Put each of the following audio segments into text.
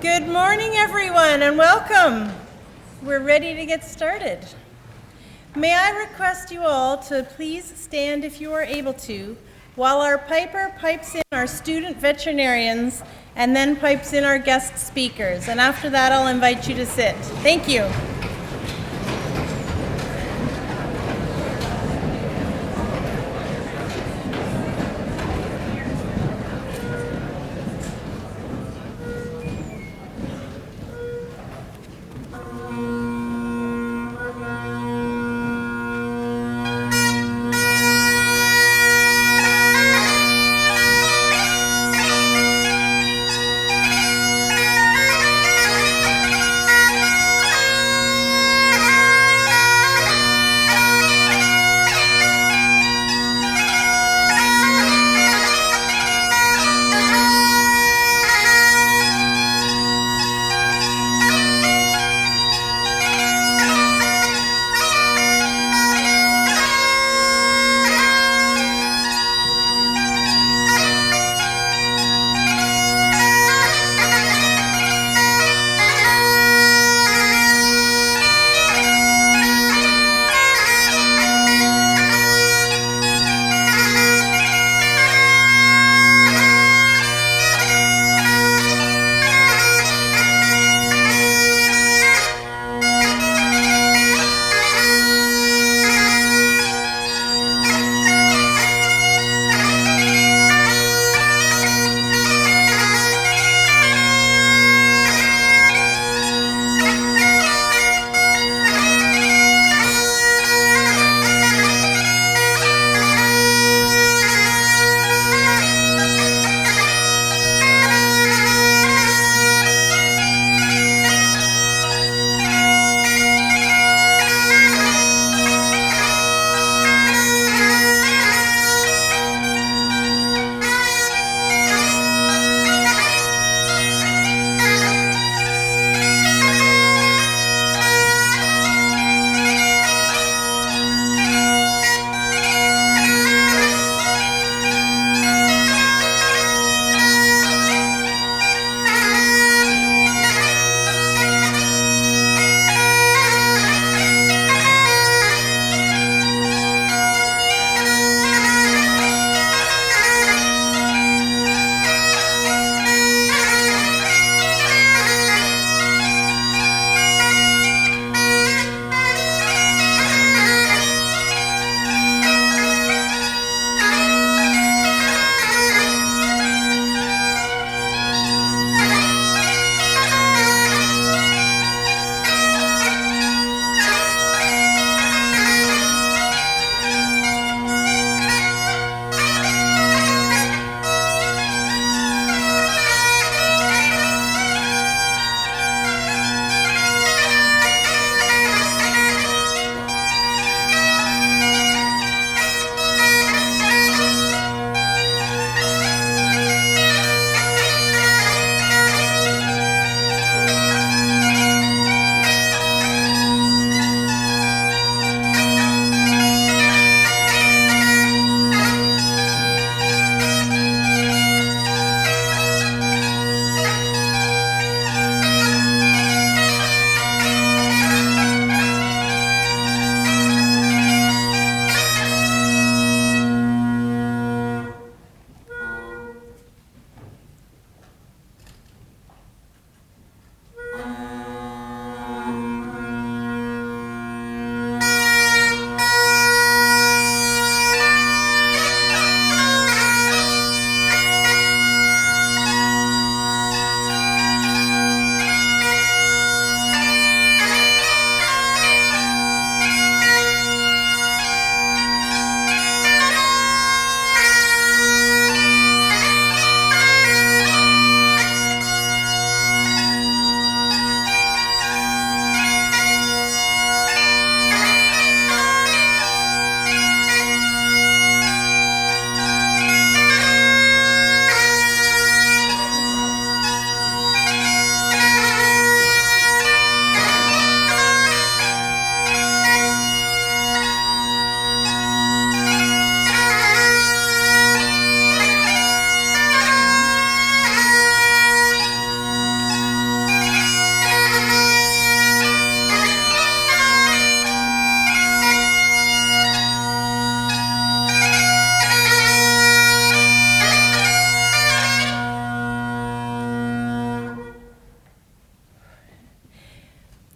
Good morning, everyone, and welcome. We're ready to get started. May I request you all to please stand if you are able to, while our piper pipes in our student veterinarians and then pipes in our guest speakers. And after that, I'll invite you to sit. Thank you.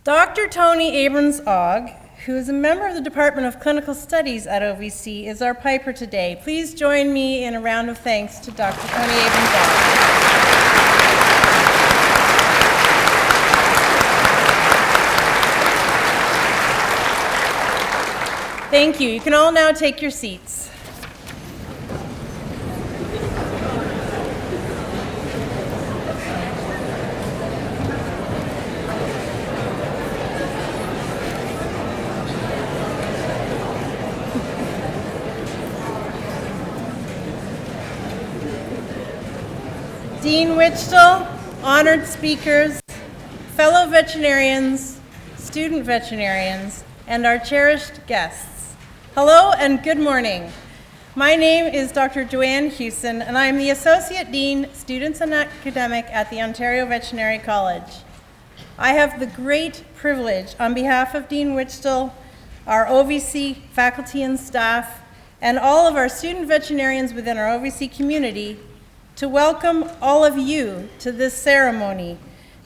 Dr. Tony Abrams-Ogg, who is a member of the Department of Clinical Studies at OVC, is our piper today. Please join me in a round of thanks to Dr. Tony Abrams-Ogg. Thank you. You can all now take your seats. Dean Wichtel, honored speakers, fellow veterinarians, student veterinarians, and our cherished guests. Hello and good morning. My name is Dr. Joanne Hewson, and I am the Associate Dean, Students and Academic at the Ontario Veterinary College. I have the great privilege, on behalf of Dean Wichtel, our OVC faculty and staff, and all of our student veterinarians within our OVC community, to welcome all of you to this ceremony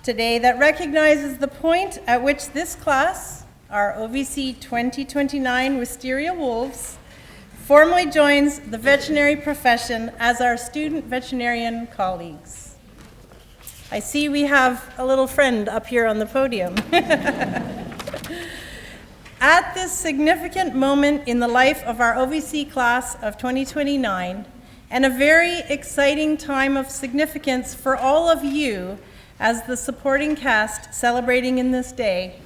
today that recognizes the point at which this class, our OVC 2029 Wisteria Wolves, formally joins the veterinary profession as our student veterinarian colleagues. I see we have a little friend up here on the podium. At this significant moment in the life of our OVC class of 2029, and a very exciting time of significance for all of you as the supporting cast celebrating in this day,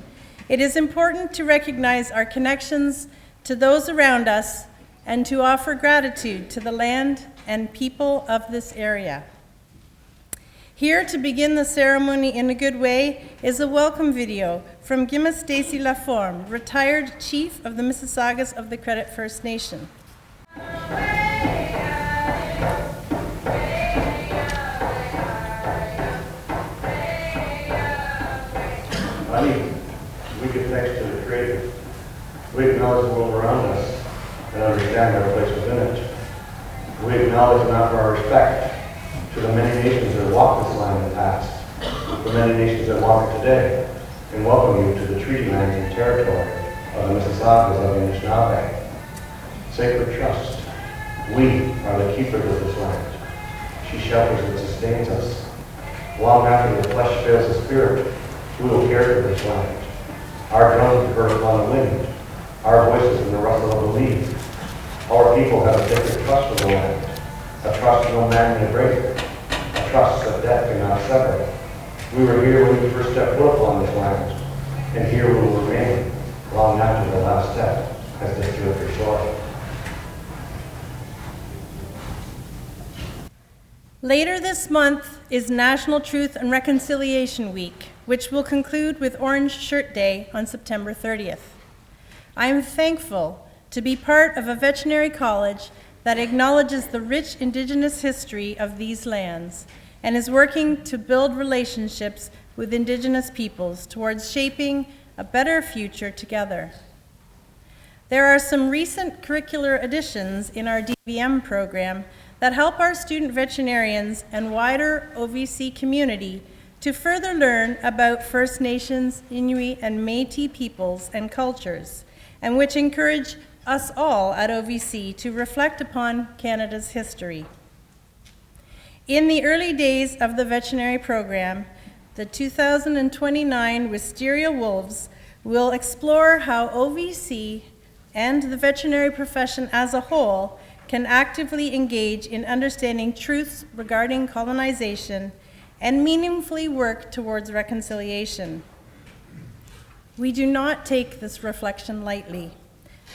it is important to recognize our connections to those around us and to offer gratitude to the land and people of this area. Here to begin the ceremony in a good way is a welcome video from Gimma Stacy Laforme, retired Chief of the Mississaugas of the Credit First Nation. We give thanks to the Creator. We acknowledge the world around us and understand our place within it. We acknowledge and offer our respect to the many nations that walked this land in the past, the many nations that walk it today, and welcome you to the treaty lands and territory of the Mississaugas of the Anishinaabe. Sacred trust. We are the keepers of this land. She shelters and sustains us. Long after the flesh fails the spirit, we will care for this land. Our drums are heard upon the wind, our voices in the rustle of the leaves. Our people have a sacred trust for the land, a trust no man may break, a trust that death cannot sever. We were here when we first stepped foot upon this land, and here we will remain long after the last step has disturbed your soil. Later this month is National Truth and Reconciliation Week, which will conclude with Orange Shirt Day on September 30th. I am thankful to be part of a veterinary college that acknowledges the rich Indigenous history of these lands and is working to build relationships with Indigenous peoples towards shaping a better future together. There are some recent curricular additions in our DVM program that help our student veterinarians and wider OVC community to further learn about First Nations, Inuit, and Métis peoples and cultures, and which encourage us all at OVC to reflect upon Canada's history. In the early days of the veterinary program, the 2029 Wisteria Wolves will explore how OVC and the veterinary profession as a whole can actively engage in understanding truths regarding colonization and meaningfully work towards reconciliation. We do not take this reflection lightly.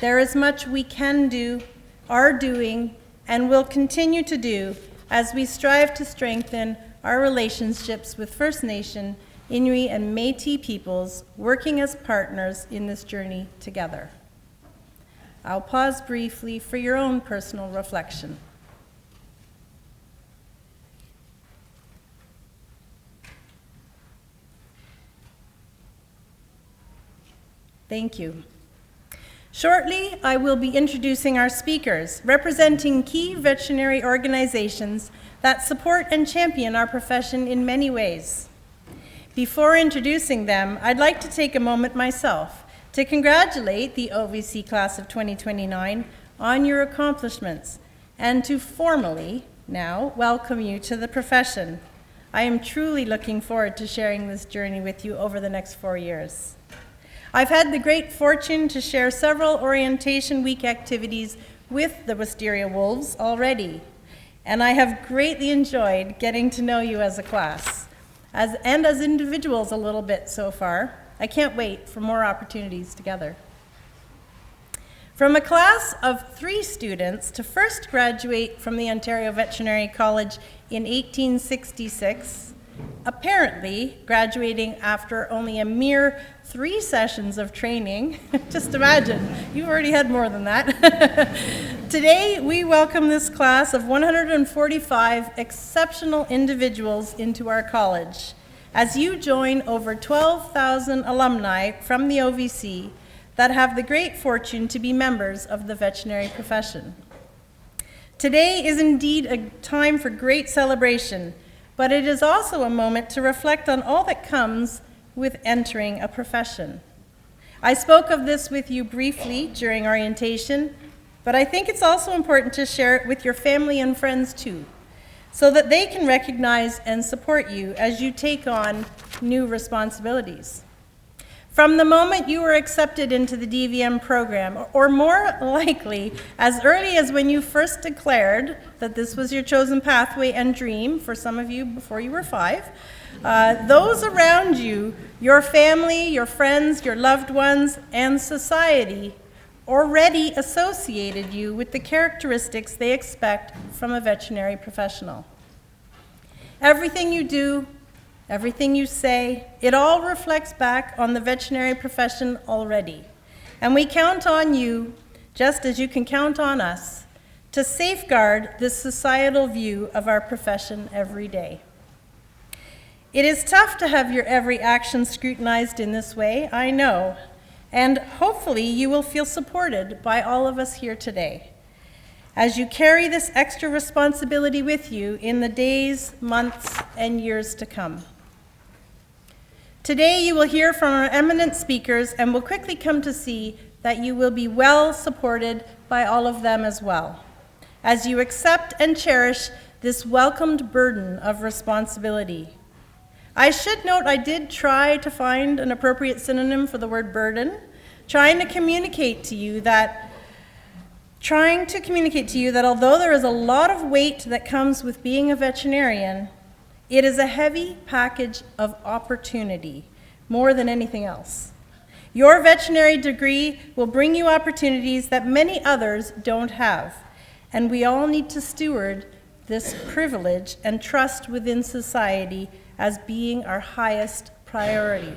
There is much we can do, are doing, and will continue to do as we strive to strengthen our relationships with First Nation, Inuit, and Métis peoples, working as partners in this journey together. I'll pause briefly for your own personal reflection. Thank you. Shortly, I will be introducing our speakers, representing key veterinary organizations that support and champion our profession in many ways. Before introducing them, I'd like to take a moment myself to congratulate the OVC Class of 2029 on your accomplishments and to formally now welcome you to the profession. I am truly looking forward to sharing this journey with you over the next 4 years. I've had the great fortune to share several orientation week activities with the Wisteria Wolves already, and I have greatly enjoyed getting to know you as a class, as individuals a little bit so far. I can't wait for more opportunities together. From a class of 3 students to first graduate from the Ontario Veterinary College in 1866, apparently graduating after only a mere 3 sessions of training. Just imagine, you've already had more than that. Today, we welcome this class of 145 exceptional individuals into our college as you join over 12,000 alumni from the OVC that have the great fortune to be members of the veterinary profession. Today is indeed a time for great celebration, but it is also a moment to reflect on all that comes with entering a profession. I spoke of this with you briefly during orientation, but I think it's also important to share it with your family and friends too, so that they can recognize and support you as you take on new responsibilities. From the moment you were accepted into the DVM program, or more likely, as early as when you first declared that this was your chosen pathway and dream, for some of you before you were 5, those around you, your family, your friends, your loved ones, and society already associated you with the characteristics they expect from a veterinary professional. Everything you do, everything you say, it all reflects back on the veterinary profession already. And we count on you, just as you can count on us, to safeguard this societal view of our profession every day. It is tough to have your every action scrutinized in this way, I know, and hopefully you will feel supported by all of us here today as you carry this extra responsibility with you in the days, months, and years to come. Today you will hear from our eminent speakers and will quickly come to see that you will be well supported by all of them as well, as you accept and cherish this welcomed burden of responsibility. I should note I did try to find an appropriate synonym for the word burden, trying to communicate to you that although there is a lot of weight that comes with being a veterinarian, it is a heavy package of opportunity, more than anything else. Your veterinary degree will bring you opportunities that many others don't have, and we all need to steward this privilege and trust within society as being our highest priority.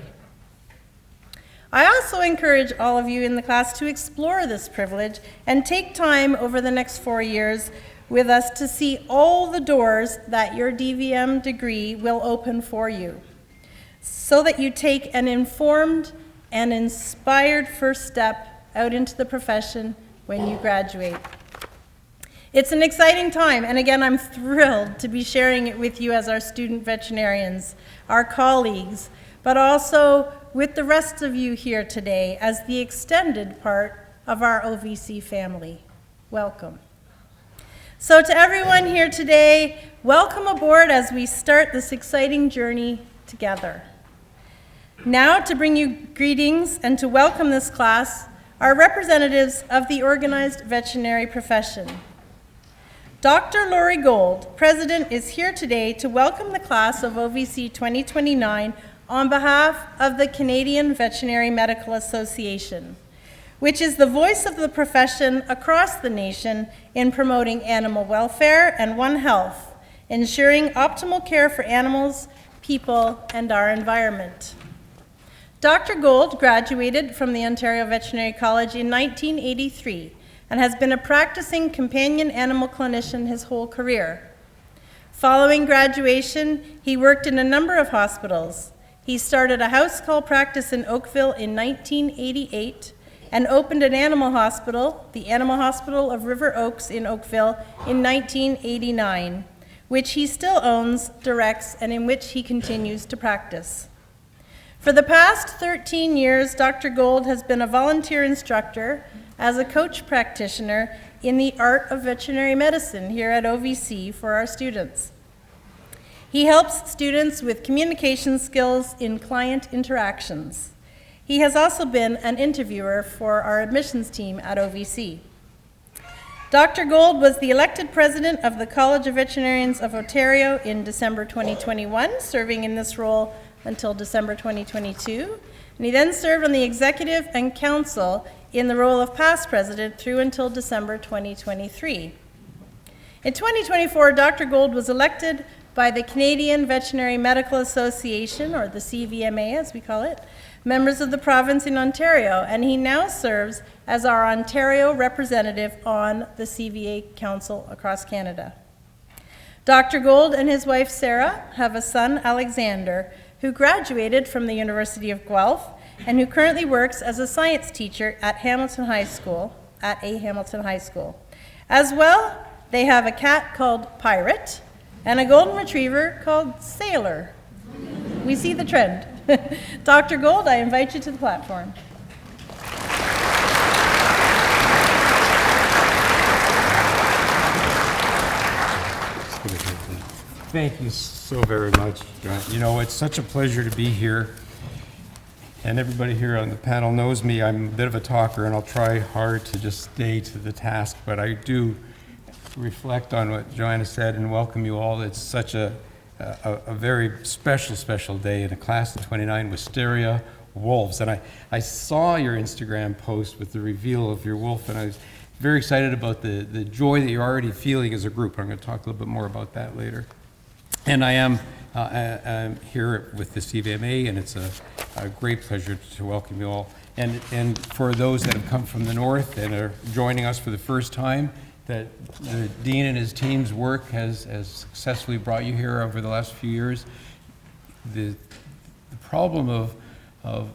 I also encourage all of you in the class to explore this privilege and take time over the next 4 years with us to see all the doors that your DVM degree will open for you, so that you take an informed and inspired first step out into the profession when you graduate. It's an exciting time, and again, I'm thrilled to be sharing it with you as our student veterinarians, our colleagues, but also with the rest of you here today as the extended part of our OVC family. Welcome. So to everyone here today, welcome aboard as we start this exciting journey together. Now to bring you greetings and to welcome this class are representatives of the organized veterinary profession. Dr. Laurie Gold, President, is here today to welcome the class of OVC 2029 on behalf of the Canadian Veterinary Medical Association, which is the voice of the profession across the nation in promoting animal welfare and One Health, ensuring optimal care for animals, people, and our environment. Dr. Gold graduated from the Ontario Veterinary College in 1983 and has been a practicing companion animal clinician his whole career. Following graduation, he worked in a number of hospitals. He started a house call practice in Oakville in 1988 and opened an animal hospital, the Animal Hospital of River Oaks in Oakville, in 1989, which he still owns, directs, and in which he continues to practice. For the past 13 years, Dr. Gold has been a volunteer instructor as a coach practitioner in the art of veterinary medicine here at OVC for our students. He helps students with communication skills in client interactions. He has also been an interviewer for our admissions team at OVC. Dr. Gold was the elected president of the College of Veterinarians of Ontario in December 2021, serving in this role until December 2022. And he then served on the executive and council in the role of past president through until December 2023. In 2024, Dr. Gold was elected by the Canadian Veterinary Medical Association, or the CVMA as we call it, members of the province in Ontario, and he now serves as our Ontario representative on the CVA Council across Canada. Dr. Gold and his wife Sarah have a son, Alexander, who graduated from the University of Guelph and who currently works as a science teacher at Hamilton High School, As well, they have a cat called Pirate and a golden retriever called Sailor. We see the trend. Dr. Gold, I invite you to the platform. Thank you so very much, John. You know, it's such a pleasure to be here. And everybody here on the panel knows me. I'm a bit of a talker, and I'll try hard to just stay to the task, but I do reflect on what Joanna said and welcome you all. It's such a very special day in a class of 29 wisteria wolves. And I saw your Instagram post with the reveal of your wolf, and I was very excited about the joy that you're already feeling as a group. I'm going to talk a little bit more about that later. And I'm here with the CVMA, and it's a great pleasure to welcome you all. And for those that have come from the north and are joining us for the first time, that the Dean and his team's work has successfully brought you here over the last few years. The problem of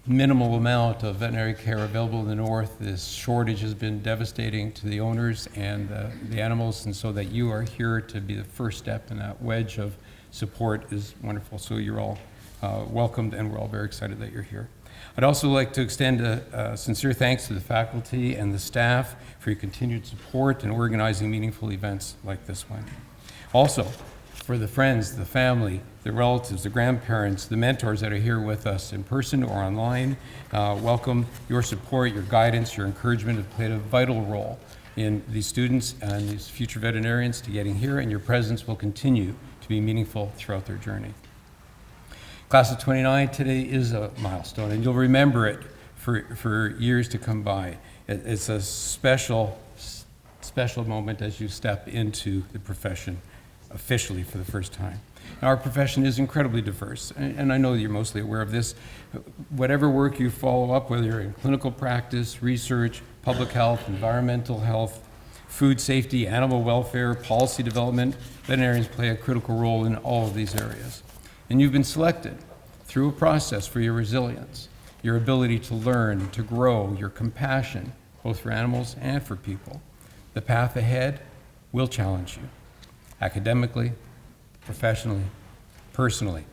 minimal amount of veterinary care available in the north, this shortage has been devastating to the owners and the animals, and so that you are here to be the first step in that wedge of support is wonderful. So you're all welcomed, and we're all very excited that you're here. I'd also like to extend a sincere thanks to the faculty and the staff for your continued support in organizing meaningful events like this one. Also, for the friends, the family, the relatives, the grandparents, the mentors that are here with us in person or online, welcome. Your support, your guidance, your encouragement have played a vital role in these students and these future veterinarians to getting here, and your presence will continue to be meaningful throughout their journey. Class of 29 today is a milestone, and you'll remember it for years to come by. It's a special moment as you step into the profession officially for the first time. Our profession is incredibly diverse, and I know you're mostly aware of this. Whatever work you follow up, whether you're in clinical practice, research, public health, environmental health, food safety, animal welfare, policy development, veterinarians play a critical role in all of these areas. And you've been selected through a process for your resilience, your ability to learn, to grow, your compassion, both for animals and for people. The path ahead will challenge you, academically, professionally, personally.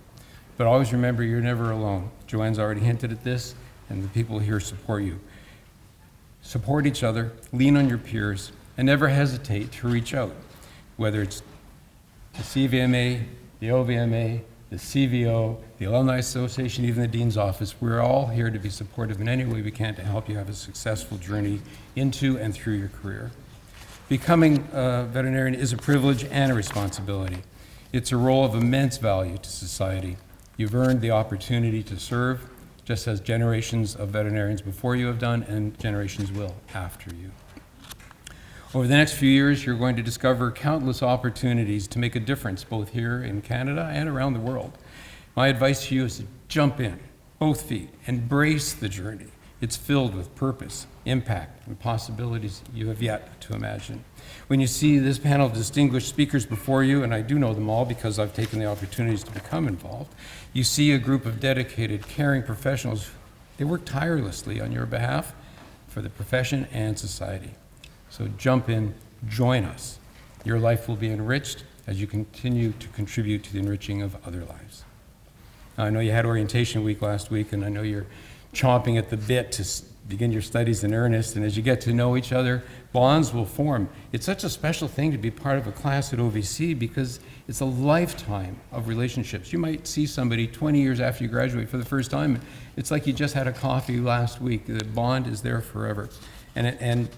But always remember, you're never alone. Joanne's already hinted at this, and the people here support you. Support each other, lean on your peers, and never hesitate to reach out, whether it's the CVMA, the OVMA, the CVO, the Alumni Association, even the Dean's Office. We're all here to be supportive in any way we can to help you have a successful journey into and through your career. Becoming a veterinarian is a privilege and a responsibility. It's a role of immense value to society. You've earned the opportunity to serve, just as generations of veterinarians before you have done, and generations will after you. Over the next few years, you're going to discover countless opportunities to make a difference, both here in Canada and around the world. My advice to you is to jump in, both feet, embrace the journey. It's filled with purpose, impact, and possibilities you have yet to imagine. When you see this panel of distinguished speakers before you, and I do know them all because I've taken the opportunities to become involved, you see a group of dedicated, caring professionals. They work tirelessly on your behalf for the profession and society. So jump in, join us. Your life will be enriched as you continue to contribute to the enriching of other lives. I know you had orientation week last week, and I know you're chomping at the bit to begin your studies in earnest, and as you get to know each other, bonds will form. It's such a special thing to be part of a class at OVC because it's a lifetime of relationships. You might see somebody 20 years after you graduate for the first time. It's like you just had a coffee last week. The bond is there forever. And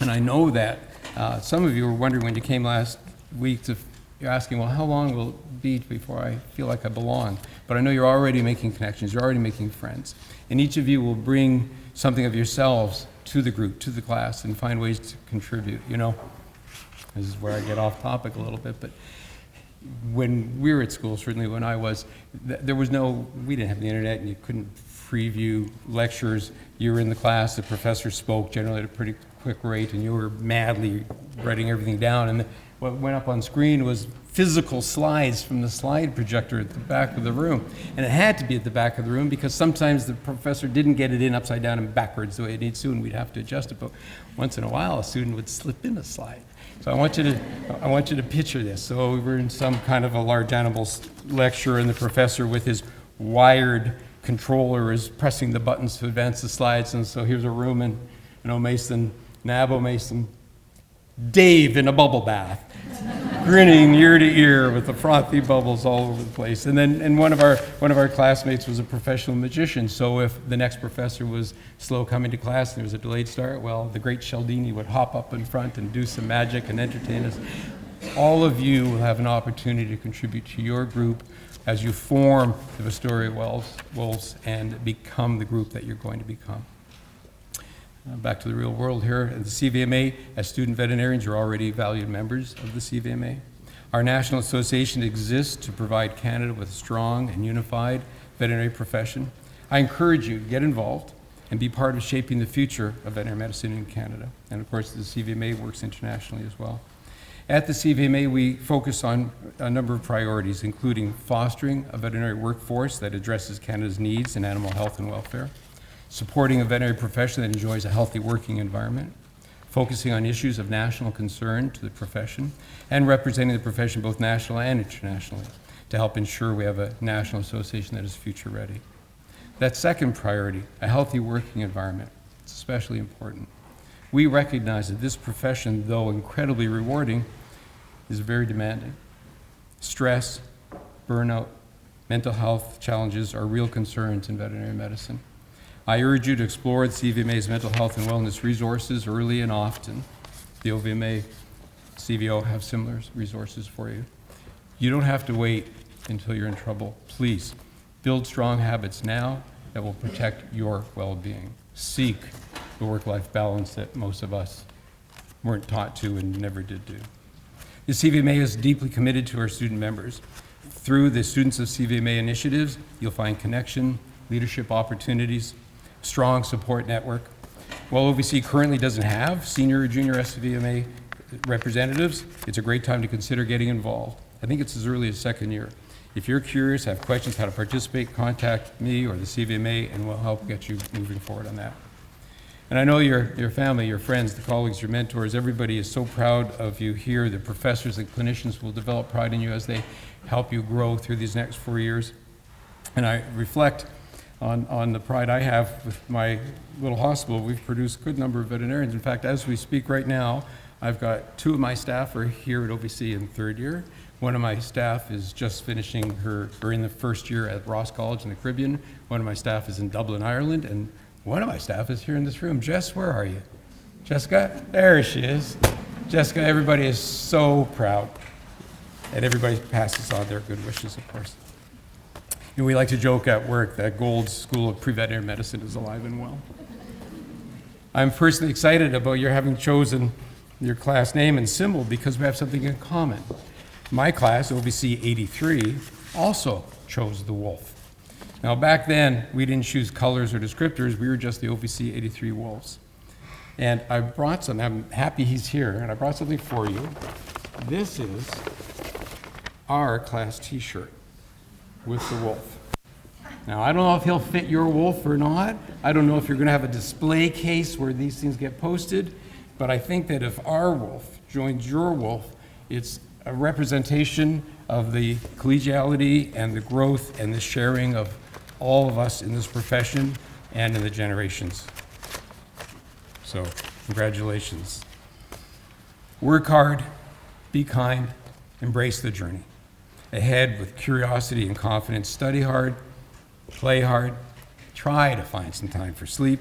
I know that some of you were wondering when you came last week, you're asking, well, how long will it be before I feel like I belong? But I know you're already making connections, you're already making friends. And each of you will bring something of yourselves to the group, to the class, and find ways to contribute. You know, this is where I get off topic a little bit, but when we were at school, certainly when I was, we didn't have the internet, and you couldn't preview lectures. You were in the class, the professor spoke generally at a pretty quick rate, and you were madly writing everything down. And what went up on screen was physical slides from the slide projector at the back of the room. And it had to be at the back of the room because sometimes the professor didn't get it in upside down and backwards the way it needs to, and we'd have to adjust it. But once in a while, a student would slip in a slide. So I want you to picture this. So we were in some kind of a large animals lecture, and the professor with his wired controller is pressing the buttons to advance the slides. And so here's a room, and Mason, Nabo Mason, Dave in a bubble bath, grinning ear to ear with the frothy bubbles all over the place. And one of our classmates was a professional magician. So if the next professor was slow coming to class and there was a delayed start, well, the great Cialdini would hop up in front and do some magic and entertain us. All of you will have an opportunity to contribute to your group as you form the Astoria Wolves and become the group that you're going to become. Back to the real world here. At the CVMA, as student veterinarians, you're already valued members of the CVMA. Our national association exists to provide Canada with a strong and unified veterinary profession. I encourage you to get involved and be part of shaping the future of veterinary medicine in Canada. And of course, the CVMA works internationally as well. At the CVMA, we focus on a number of priorities, including fostering a veterinary workforce that addresses Canada's needs in animal health and welfare, supporting a veterinary profession that enjoys a healthy working environment, focusing on issues of national concern to the profession, and representing the profession both nationally and internationally to help ensure we have a national association that is future ready. That second priority, a healthy working environment, it's especially important. We recognize that this profession, though incredibly rewarding, is very demanding. Stress, burnout, mental health challenges are real concerns in veterinary medicine. I urge you to explore the CVMA's mental health and wellness resources early and often. The OVMA, CVO have similar resources for you. You don't have to wait until you're in trouble. Please, build strong habits now that will protect your well-being. Seek the work-life balance that most of us weren't taught to and never did do. The CVMA is deeply committed to our student members. Through the Students of CVMA initiatives, you'll find connection, leadership opportunities, strong support network. While OVC currently doesn't have senior or junior SVMA representatives, it's a great time to consider getting involved. I think it's as early as second year. If you're curious, have questions how to participate, contact me or the CVMA, and we'll help get you moving forward on that. And I know your family, your friends, the colleagues, your mentors, everybody is so proud of you here. The professors and clinicians will develop pride in you as they help you grow through these next 4 years. And I reflect on the pride I have with my little hospital. We've produced a good number of veterinarians. In fact, as we speak right now, I've got 2 of my staff are here at OVC in 3rd year. One of my staff is just finishing or in the 1st year at Ross College in the Caribbean. One of my staff is in Dublin, Ireland, and one of my staff is here in this room. Jess, where are you? Jessica? There she is. Jessica, everybody is so proud. And everybody passes on their good wishes, of course. And we like to joke at work that Gold's School of Pre-Veterinary Medicine is alive and well. I'm personally excited about your having chosen your class name and symbol because we have something in common. My class, OVC 83, also chose the wolf. Now back then, we didn't choose colors or descriptors, we were just the OVC 83 wolves. And I brought some, I'm happy he's here, and I brought something for you. This is our class t-shirt with the wolf. Now, I don't know if he'll fit your wolf or not. I don't know if you're going to have a display case where these things get posted, but I think that if our wolf joins your wolf, it's a representation of the collegiality and the growth and the sharing of all of us in this profession and in the generations. So, congratulations. Work hard, be kind, embrace the journey. Ahead with curiosity and confidence, study hard, play hard, try to find some time for sleep.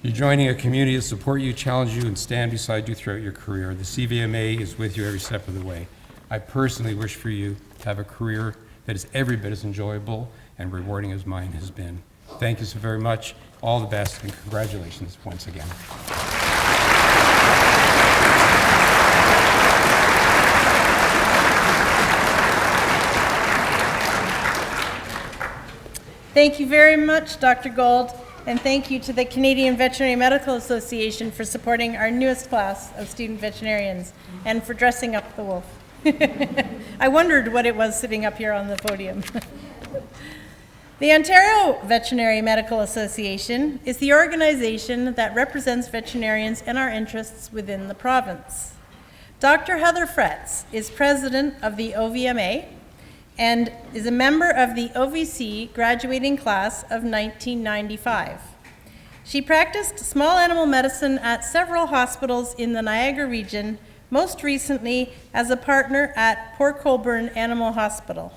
You're joining a community to support you, challenge you, and stand beside you throughout your career. The CVMA is with you every step of the way. I personally wish for you to have a career that is every bit as enjoyable and rewarding as mine has been. Thank you so very much. All the best, and congratulations once again. Thank you very much, Dr. Gold, and thank you to the Canadian Veterinary Medical Association for supporting our newest class of student veterinarians and for dressing up the wolf. I wondered what it was sitting up here on the podium. The Ontario Veterinary Medical Association is the organization that represents veterinarians and our interests within the province. Dr. Heather Fretz is president of the OVMA and is a member of the OVC graduating class of 1995. She practiced small animal medicine at several hospitals in the Niagara region, most recently as a partner at Port Colborne Animal Hospital.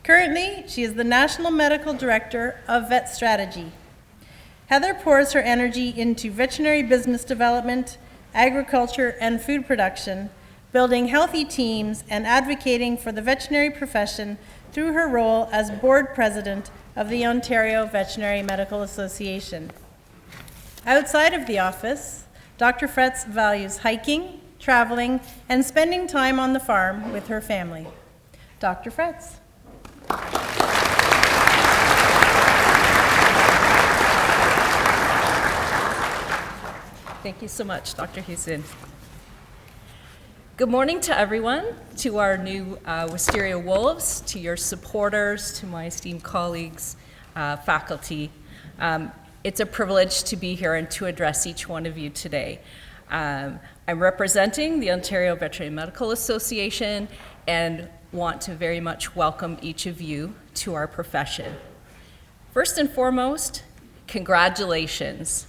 Currently, she is the National Medical Director of Vet Strategy. Heather pours her energy into veterinary business development, agriculture, and food production, building healthy teams and advocating for the veterinary profession through her role as board president of the Ontario Veterinary Medical Association. Outside of the office, Dr. Fretz values hiking, traveling, and spending time on the farm with her family. Dr. Fretz. Thank you so much, Dr. Houston. Good morning to everyone, to our new Wisteria Wolves, to your supporters, to my esteemed colleagues, faculty. It's a privilege to be here and to address each one of you today. I'm representing the Ontario Veterinary Medical Association and want to very much welcome each of you to our profession. First and foremost, congratulations.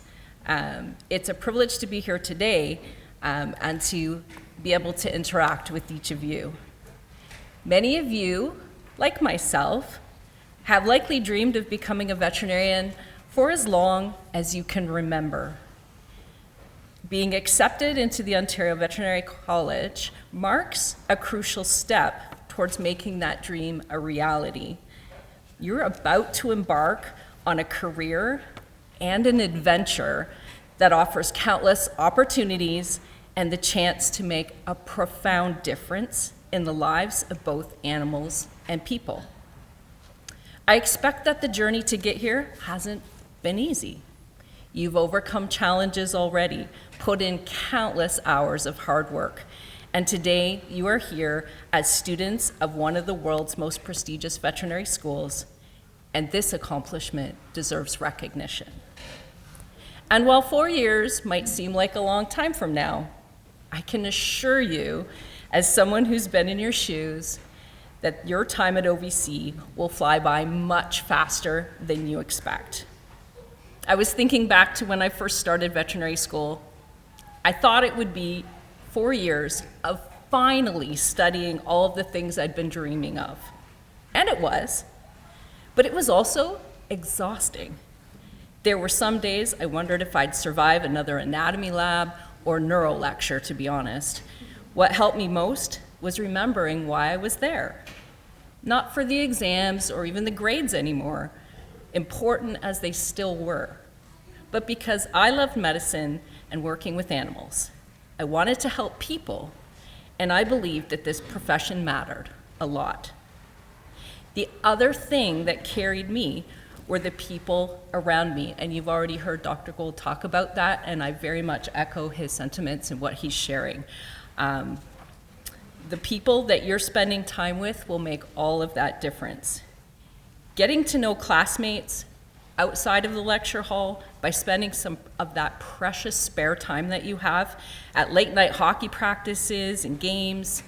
It's a privilege to be here today and to be able to interact with each of you. Many of you, like myself, have likely dreamed of becoming a veterinarian for as long as you can remember. Being accepted into the Ontario Veterinary College marks a crucial step towards making that dream a reality. You're about to embark on a career and an adventure that offers countless opportunities and the chance to make a profound difference in the lives of both animals and people. I expect that the journey to get here hasn't been easy. You've overcome challenges already, put in countless hours of hard work, and today you are here as students of one of the world's most prestigious veterinary schools, and this accomplishment deserves recognition. And while 4 years might seem like a long time from now, I can assure you, as someone who's been in your shoes, that your time at OVC will fly by much faster than you expect. I was thinking back to when I first started veterinary school. I thought it would be 4 years of finally studying all of the things I'd been dreaming of. And it was, but it was also exhausting. There were some days I wondered if I'd survive another anatomy lab or neuro lecture, to be honest. What helped me most was remembering why I was there. Not for the exams or even the grades anymore, important as they still were, but because I loved medicine and working with animals. I wanted to help people, and I believed that this profession mattered a lot. The other thing that carried me were the people around me, and you've already heard Dr. Gold talk about that, and I very much echo his sentiments and what he's sharing. The people that you're spending time with will make all of that difference. Getting to know classmates outside of the lecture hall by spending some of that precious spare time that you have at late night hockey practices and games,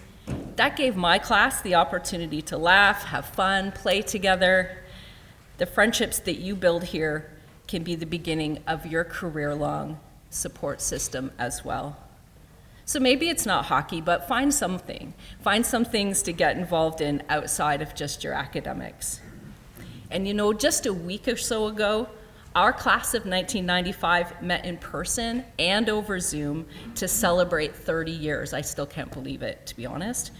That gave my class the opportunity to laugh, have fun, play together. The friendships that you build here can be the beginning of your career-long support system as well. So maybe it's not hockey, but find something. Find some things to get involved in outside of just your academics. And you know, just a week or so ago, our class of 1995 met in person and over Zoom to celebrate 30 years. I still can't believe it, to be honest.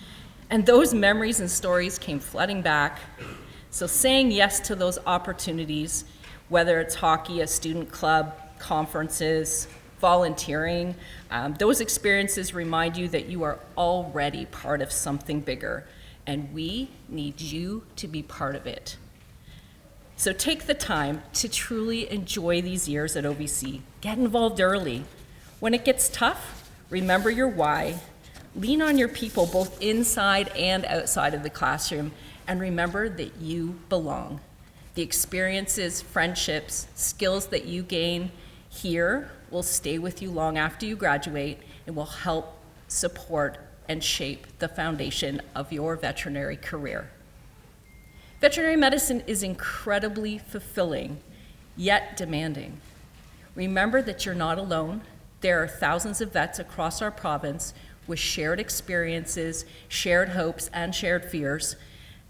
And those memories and stories came flooding back. So saying yes to those opportunities, whether it's hockey, a student club, conferences, volunteering, those experiences remind you that you are already part of something bigger, and we need you to be part of it. So take the time to truly enjoy these years at OVC. Get involved early. When it gets tough, remember your why. Lean on your people both inside and outside of the classroom, and remember that you belong. The experiences, friendships, skills that you gain here will stay with you long after you graduate and will help support and shape the foundation of your veterinary career. Veterinary medicine is incredibly fulfilling, yet demanding. Remember that you're not alone. There are thousands of vets across our province with shared experiences, shared hopes, and shared fears,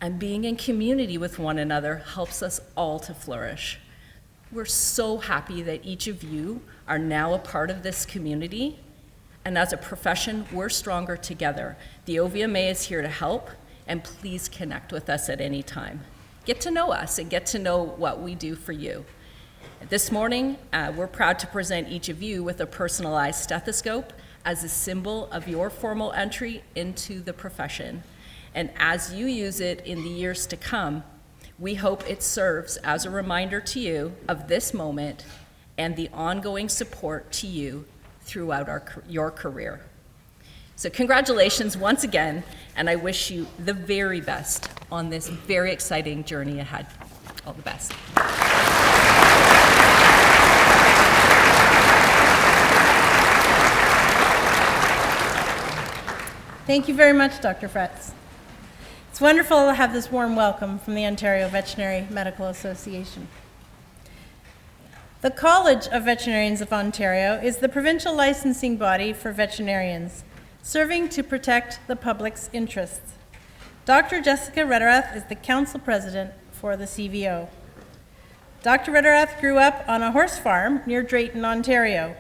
and being in community with one another helps us all to flourish. We're so happy that each of you are now a part of this community, and as a profession, we're stronger together. The OVMA is here to help, and please connect with us at any time. Get to know us and get to know what we do for you. This morning, we're proud to present each of you with a personalized stethoscope as a symbol of your formal entry into the profession. And as you use it in the years to come, we hope it serves as a reminder to you of this moment and the ongoing support to you throughout your career. So congratulations once again, and I wish you the very best on this very exciting journey ahead. All the best. Thank you very much, Dr. Fretz. It's wonderful to have this warm welcome from the Ontario Veterinary Medical Association. The College of Veterinarians of Ontario is the provincial licensing body for veterinarians, serving to protect the public's interests. Dr. Jessica Rederath is the council president for the CVO. Dr. Rederath grew up on a horse farm near Drayton, Ontario.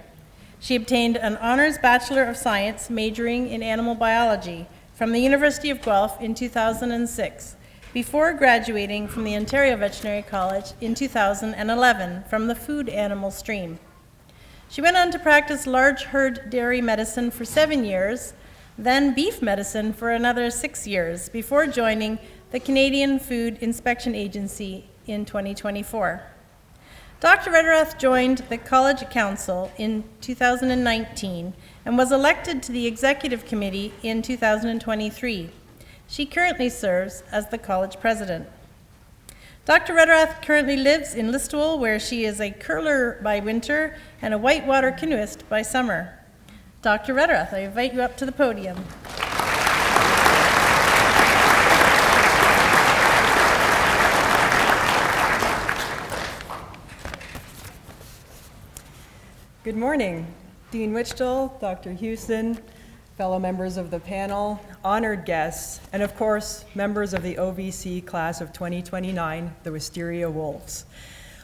She obtained an honors Bachelor of Science majoring in animal biology from the University of Guelph in 2006, before graduating from the Ontario Veterinary College in 2011 from the food animal stream. She went on to practice large herd dairy medicine for 7 years, then beef medicine for another 6 years, before joining the Canadian Food Inspection Agency in 2024. Dr. Rederath joined the College Council in 2019 and was elected to the Executive Committee in 2023. She currently serves as the college president. Dr. Rederath currently lives in Listowel, where she is a curler by winter and a whitewater canoeist by summer. Dr. Rederath, I invite you up to the podium. Good morning, Dean Wichtel, Dr. Hewson, fellow members of the panel, honored guests, and of course, members of the OVC Class of 2029, the Wisteria Wolves.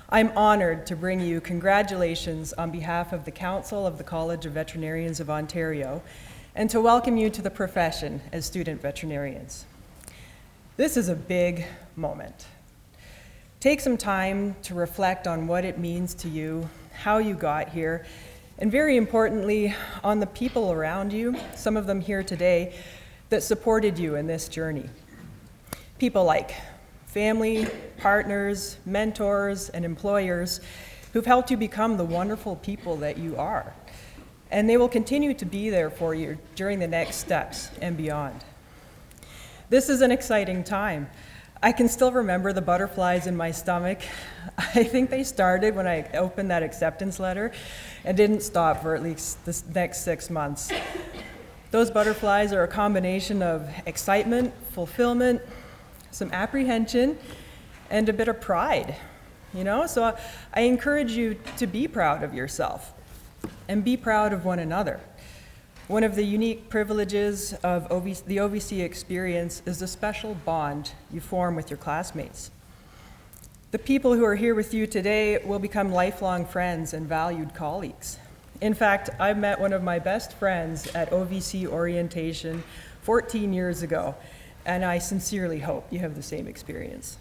I'm honored to bring you congratulations on behalf of the Council of the College of Veterinarians of Ontario, and to welcome you to the profession as student veterinarians. This is a big moment. Take some time to reflect on what it means to you, how you got here, and very importantly, on the people around you, some of them here today, that supported you in this journey. People like family, partners, mentors, and employers who've helped you become the wonderful people that you are. And they will continue to be there for you during the next steps and beyond. This is an exciting time. I can still remember the butterflies in my stomach. I think they started when I opened that acceptance letter and didn't stop for at least the next 6 months. Those butterflies are a combination of excitement, fulfillment, some apprehension, and a bit of pride, you know? So I encourage you to be proud of yourself and be proud of one another. One of the unique privileges of the OVC experience is the special bond you form with your classmates. The people who are here with you today will become lifelong friends and valued colleagues. In fact, I met one of my best friends at OVC orientation 14 years ago, and I sincerely hope you have the same experience.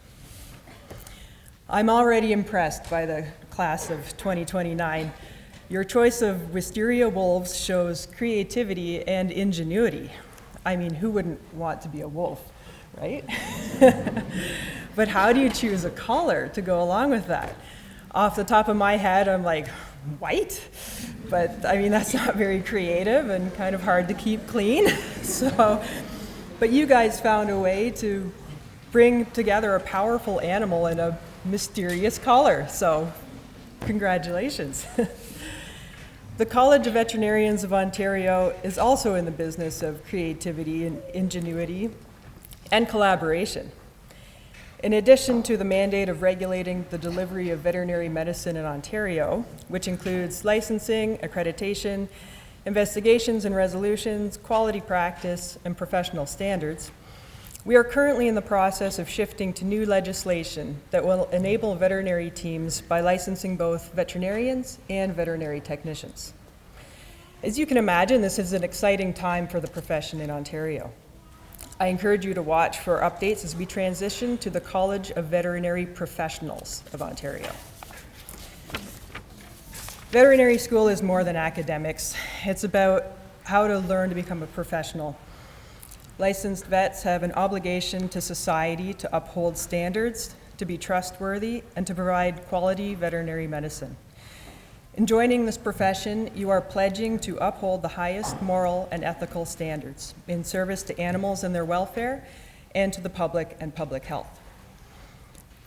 I'm already impressed by the class of 2029. Your choice of wisteria wolves shows creativity and ingenuity. I mean, who wouldn't want to be a wolf, right? But how do you choose a color to go along with that? Off the top of my head, I'm like, white? But I mean, that's not very creative and kind of hard to keep clean. But you guys found a way to bring together a powerful animal in a mysterious color, so congratulations. The College of Veterinarians of Ontario is also in the business of creativity and ingenuity and collaboration. In addition to the mandate of regulating the delivery of veterinary medicine in Ontario, which includes licensing, accreditation, investigations and resolutions, quality practice, and professional standards, we are currently in the process of shifting to new legislation that will enable veterinary teams by licensing both veterinarians and veterinary technicians. As you can imagine, this is an exciting time for the profession in Ontario. I encourage you to watch for updates as we transition to the College of Veterinary Professionals of Ontario. Veterinary school is more than academics. It's about how to learn to become a professional. Licensed vets have an obligation to society to uphold standards, to be trustworthy, and to provide quality veterinary medicine. In joining this profession, you are pledging to uphold the highest moral and ethical standards in service to animals and their welfare and to the public and public health.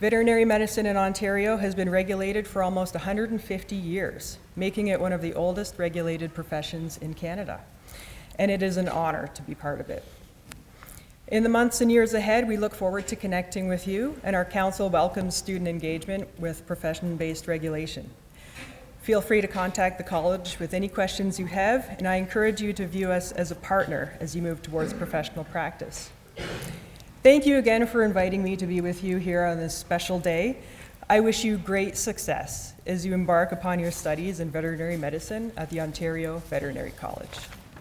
Veterinary medicine in Ontario has been regulated for almost 150 years, making it one of the oldest regulated professions in Canada. And it is an honor to be part of it. In the months and years ahead, we look forward to connecting with you, and our council welcomes student engagement with profession-based regulation. Feel free to contact the college with any questions you have, and I encourage you to view us as a partner as you move towards professional practice. Thank you again for inviting me to be with you here on this special day. I wish you great success as you embark upon your studies in veterinary medicine at the Ontario Veterinary College.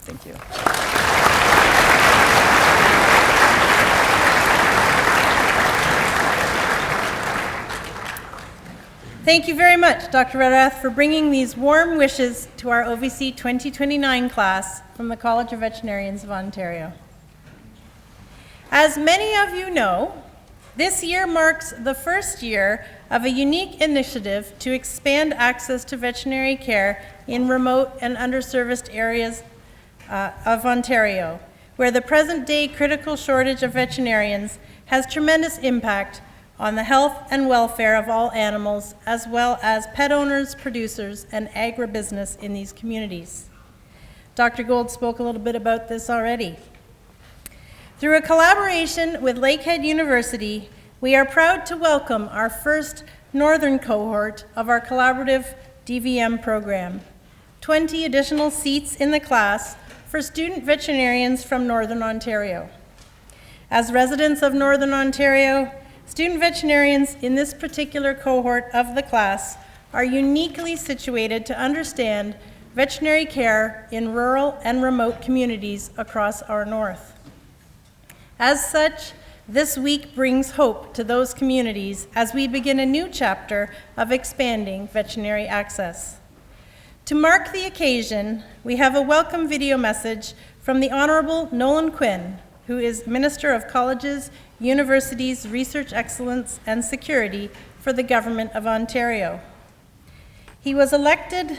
Thank you. Thank you very much, Dr. Redrath, for bringing these warm wishes to our OVC 2029 class from the College of Veterinarians of Ontario. As many of you know, this year marks the first year of a unique initiative to expand access to veterinary care in remote and underserviced areas of Ontario, where the present-day critical shortage of veterinarians has tremendous impact on the health and welfare of all animals, as well as pet owners, producers, and agribusiness in these communities. Dr. Gold spoke a little bit about this already. Through a collaboration with Lakehead University, we are proud to welcome our first northern cohort of our collaborative DVM program, 20 additional seats in the class for student veterinarians from Northern Ontario. As residents of Northern Ontario, student veterinarians in this particular cohort of the class are uniquely situated to understand veterinary care in rural and remote communities across our north. As such, this week brings hope to those communities as we begin a new chapter of expanding veterinary access. To mark the occasion, we have a welcome video message from the Honorable Nolan Quinn, who is Minister of Colleges, Universities, Research Excellence, and Security for the Government of Ontario. He was elected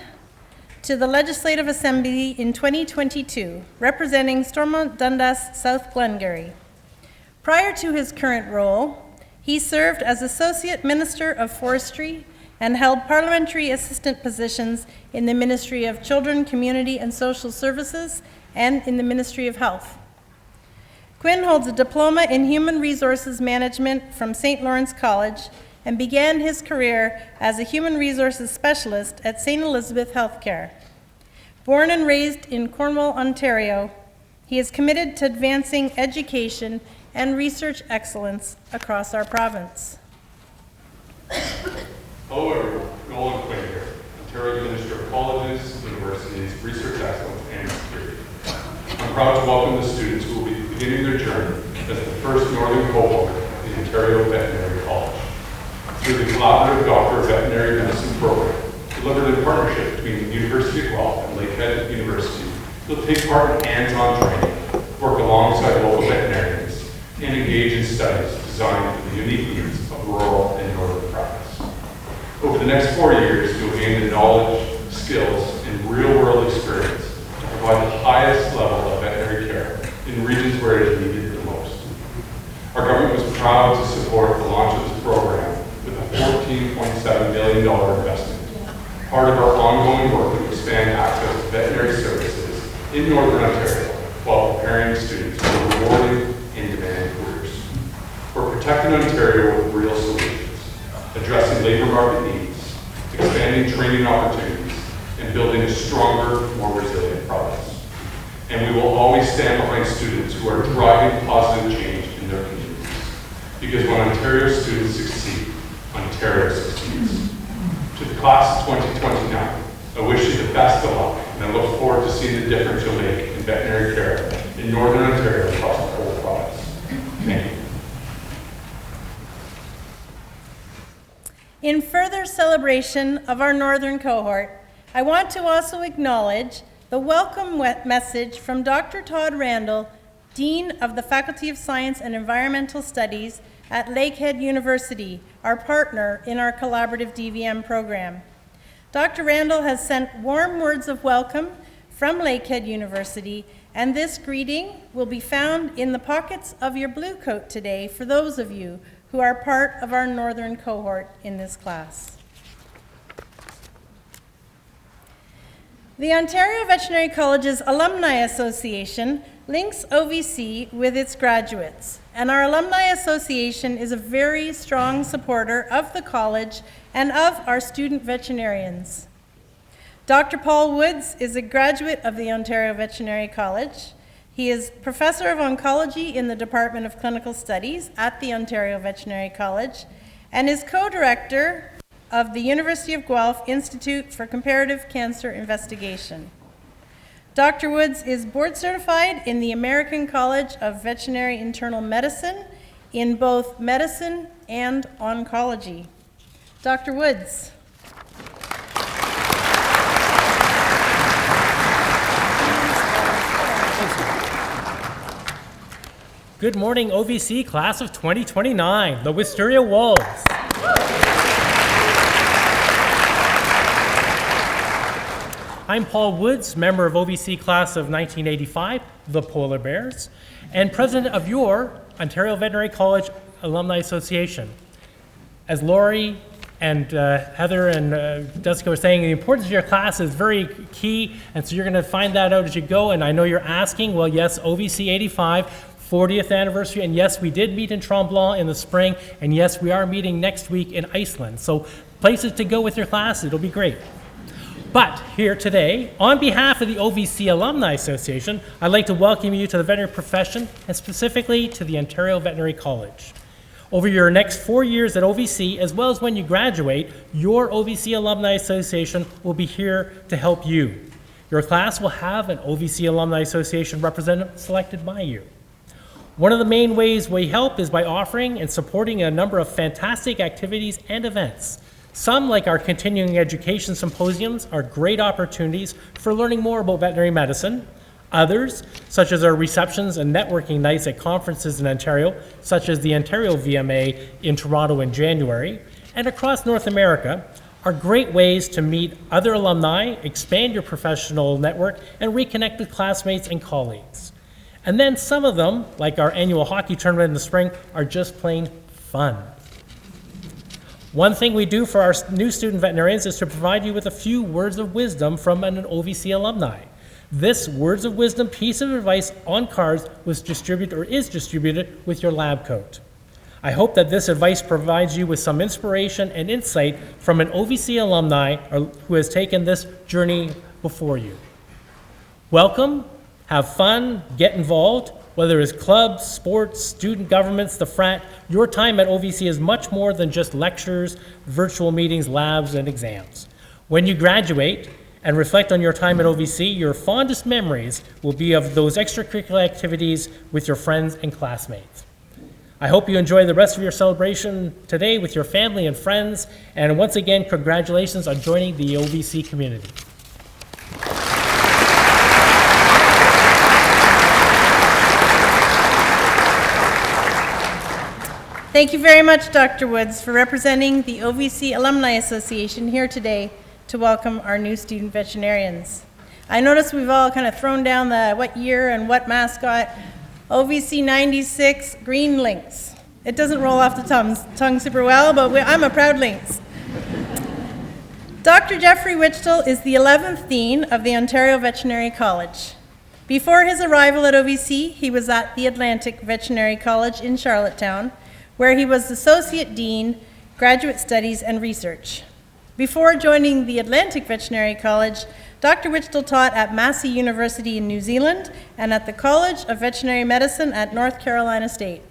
to the Legislative Assembly in 2022, representing Stormont Dundas South Glengarry. Prior to his current role, he served as Associate Minister of Forestry and held parliamentary assistant positions in the Ministry of Children, Community and Social Services and in the Ministry of Health. Quinn holds a diploma in Human Resources Management from St. Lawrence College and began his career as a Human Resources Specialist at St. Elizabeth Healthcare. Born and raised in Cornwall, Ontario, he is committed to advancing education and research excellence across our province. Hello everyone, Nolan Quinn here, Ontario Minister of Colleges, Universities, Research Excellence and Security. I'm proud to welcome the students who will be beginning their journey as the first northern cohort of the Ontario Veterinary College. Through the collaborative Doctor of Veterinary Medicine program, delivered in partnership between the University of Guelph and Lakehead University, you'll take part in hands-on training, work alongside local veterinarians, and engage in studies designed for the unique needs of rural and northern practice. Over the next 4 years, you'll gain the knowledge, skills, and real-world experience to provide the highest level of veterinary care in regions where it is needed the most. Our government was proud to support the launch of this program with a $14.7 million investment, part of our ongoing work to expand access to veterinary services in Northern Ontario while preparing students for rewarding and demanding careers. We're protecting Ontario with real solutions, addressing labor market needs, expanding training opportunities, and building a stronger, more resilient province. And we will always stand behind students who are driving positive change in their communities. Because when Ontario students succeed, Ontario succeeds. To the class of 2029, I wish you the best of luck, and I look forward to seeing the difference you'll make in veterinary care in Northern Ontario across the whole province. Thank you. In further celebration of our northern cohort, I want to also acknowledge the welcome message from Dr. Todd Randall, Dean of the Faculty of Science and Environmental Studies at Lakehead University, our partner in our collaborative DVM program. Dr. Randall has sent warm words of welcome from Lakehead University, and this greeting will be found in the pockets of your blue coat today for those of you who are part of our northern cohort in this class. The Ontario Veterinary College's Alumni Association links OVC with its graduates, and our Alumni Association is a very strong supporter of the college and of our student veterinarians. Dr. Paul Woods is a graduate of the Ontario Veterinary College. He is Professor of Oncology in the Department of Clinical Studies at the Ontario Veterinary College and is co-director of the University of Guelph Institute for Comparative Cancer Investigation. Dr. Woods is board certified in the American College of Veterinary Internal Medicine in both medicine and oncology. Dr. Woods. Good morning, OVC Class of 2029, the Wisteria Wolves. I'm Paul Woods, member of OVC Class of 1985, the Polar Bears, and president of your Ontario Veterinary College Alumni Association. As Lori and Heather and Jessica were saying, the importance of your class is very key, and so you're going to find that out as you go. And I know you're asking, well, yes, OVC 85, 40th anniversary, and yes, we did meet in Tremblant in the spring, and yes, we are meeting next week in Iceland. So places to go with your class, it'll be great. But here today, on behalf of the OVC Alumni Association, I'd like to welcome you to the veterinary profession, and specifically to the Ontario Veterinary College. Over your next 4 years at OVC, as well as when you graduate, your OVC Alumni Association will be here to help you. Your class will have an OVC Alumni Association representative selected by you. One of the main ways we help is by offering and supporting a number of fantastic activities and events. Some, like our continuing education symposiums, are great opportunities for learning more about veterinary medicine. Others, such as our receptions and networking nights at conferences in Ontario, such as the Ontario VMA in Toronto in January, and across North America, are great ways to meet other alumni, expand your professional network, and reconnect with classmates and colleagues. And then some of them, like our annual hockey tournament in the spring, are just plain fun. One thing we do for our new student veterinarians is to provide you with a few words of wisdom from an OVC alumni. This words of wisdom piece of advice on cards was distributed or is distributed with your lab coat. I hope that this advice provides you with some inspiration and insight from an OVC alumni who has taken this journey before you. Welcome, have fun, get involved. Whether it's clubs, sports, student governments, the frat, your time at OVC is much more than just lectures, virtual meetings, labs, and exams. When you graduate and reflect on your time at OVC, your fondest memories will be of those extracurricular activities with your friends and classmates. I hope you enjoy the rest of your celebration today with your family and friends, and once again, congratulations on joining the OVC community. Thank you very much, Dr. Woods, for representing the OVC Alumni Association here today to welcome our new student veterinarians. I notice we've all kind of thrown down the what year and what mascot. OVC 96, green lynx. It doesn't roll off the tongue super well, but I'm a proud lynx. Dr. Jeffrey Wichtel is the 11th Dean of the Ontario Veterinary College. Before his arrival at OVC, he was at the Atlantic Veterinary College in Charlottetown, where he was Associate Dean, Graduate Studies and Research. Before joining the Atlantic Veterinary College, Dr. Wichtel taught at Massey University in New Zealand and at the College of Veterinary Medicine at North Carolina State.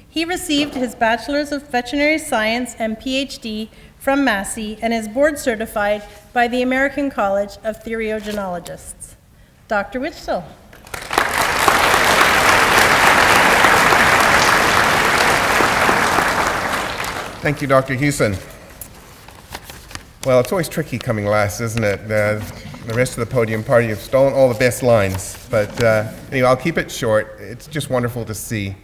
He received his Bachelor's of Veterinary Science and PhD from Massey and is board certified by the American College of Theriogenologists. Dr. Wichtel. Thank you, Dr. Hewson. Well, it's always tricky coming last, isn't it? The rest of the podium party have stolen all the best lines. But anyway, I'll keep it short. It's just wonderful to see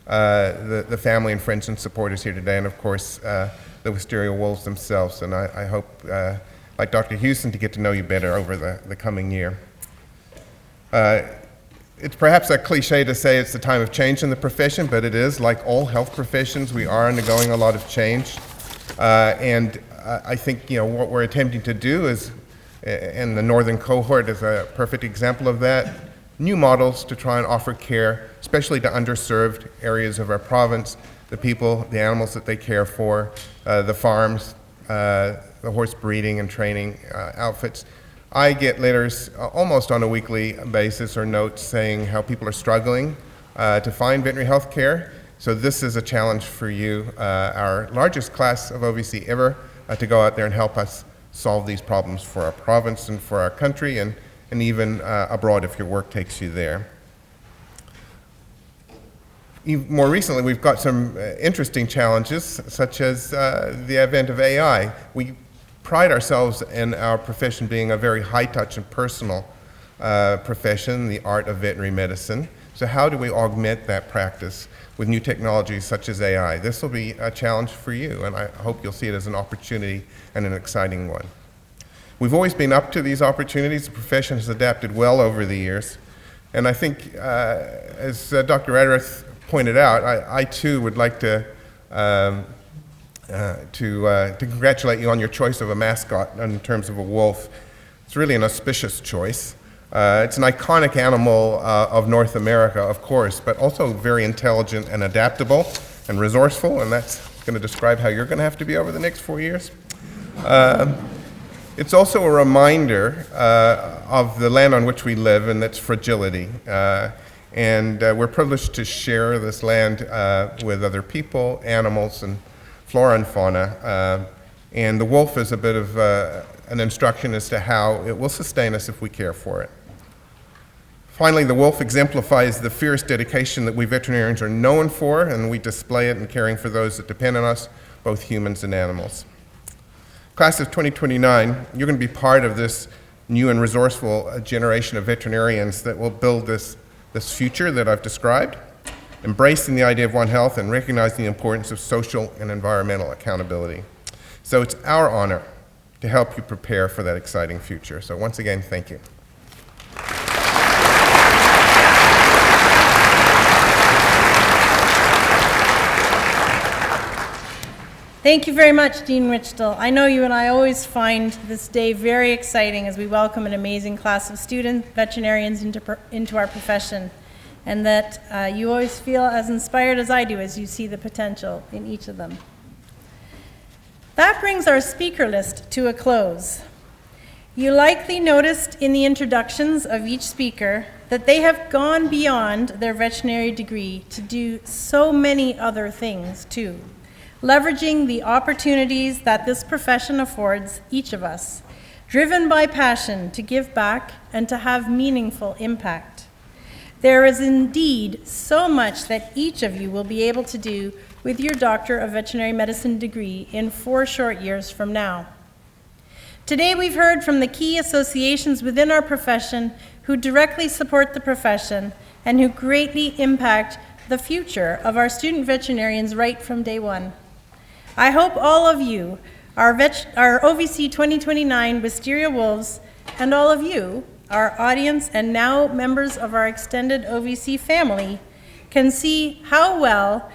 the family and friends and supporters here today, and of course, the Wisteria Wolves themselves. And I hope, like Dr. Hewson, to get to know you better over the coming year. It's perhaps a cliche to say it's the time of change in the profession, but it is. Like all health professions, we are undergoing a lot of change. And I think what we're attempting to do is, and the Northern Cohort is a perfect example of that, new models to try and offer care, especially to underserved areas of our province, the people, the animals that they care for, the farms, the horse breeding and training outfits. I get letters almost on a weekly basis or notes saying how people are struggling to find veterinary health care. So this is a challenge for you, our largest class of OVC ever, to go out there and help us solve these problems for our province and for our country and even abroad if your work takes you there. More recently, we've got some interesting challenges, such as the advent of AI. We pride ourselves in our profession being a very high-touch and personal profession, the art of veterinary medicine. So how do we augment that practice with new technologies such as AI? This will be a challenge for you, and I hope you'll see it as an opportunity and an exciting one. We've always been up to these opportunities. The profession has adapted well over the years. And I think, as Dr. Raderath pointed out, I too would like to congratulate you on your choice of a mascot in terms of a wolf. It's really an auspicious choice. It's an iconic animal of North America, of course, but also very intelligent and adaptable and resourceful, and that's going to describe how you're going to have to be over the next 4 years. It's also a reminder of the land on which we live and its fragility. And we're privileged to share this land with other people, animals, and flora and fauna. And the wolf is a bit of an instruction as to how it will sustain us if we care for it. Finally, the wolf exemplifies the fierce dedication that we veterinarians are known for, and we display it in caring for those that depend on us, both humans and animals. Class of 2029, you're going to be part of this new and resourceful generation of veterinarians that will build this future that I've described, embracing the idea of One Health and recognizing the importance of social and environmental accountability. So it's our honor to help you prepare for that exciting future. So once again, thank you. Thank you very much, Dean Wichtel. I know you and I always find this day very exciting as we welcome an amazing class of student veterinarians into our profession, and that you always feel as inspired as I do as you see the potential in each of them. That brings our speaker list to a close. You likely noticed in the introductions of each speaker that they have gone beyond their veterinary degree to do so many other things too, leveraging the opportunities that this profession affords each of us, driven by passion to give back and to have meaningful impact. There is indeed so much that each of you will be able to do with your Doctor of Veterinary Medicine degree in 4 short years from now. Today we've heard from the key associations within our profession who directly support the profession and who greatly impact the future of our student veterinarians right from day one. I hope all of you, our OVC 2029 Wisteria Wolves, and all of you, our audience and now members of our extended OVC family, can see how well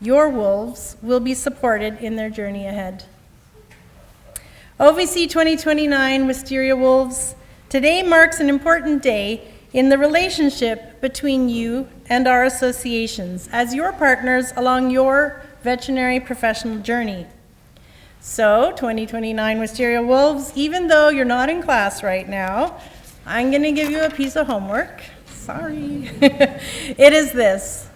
your wolves will be supported in their journey ahead. OVC 2029 Wisteria Wolves, today marks an important day in the relationship between you and our associations as your partners along your veterinary professional journey. So, 2029 Wisteria Wolves, even though you're not in class right now, I'm going to give you a piece of homework. Sorry. It is this.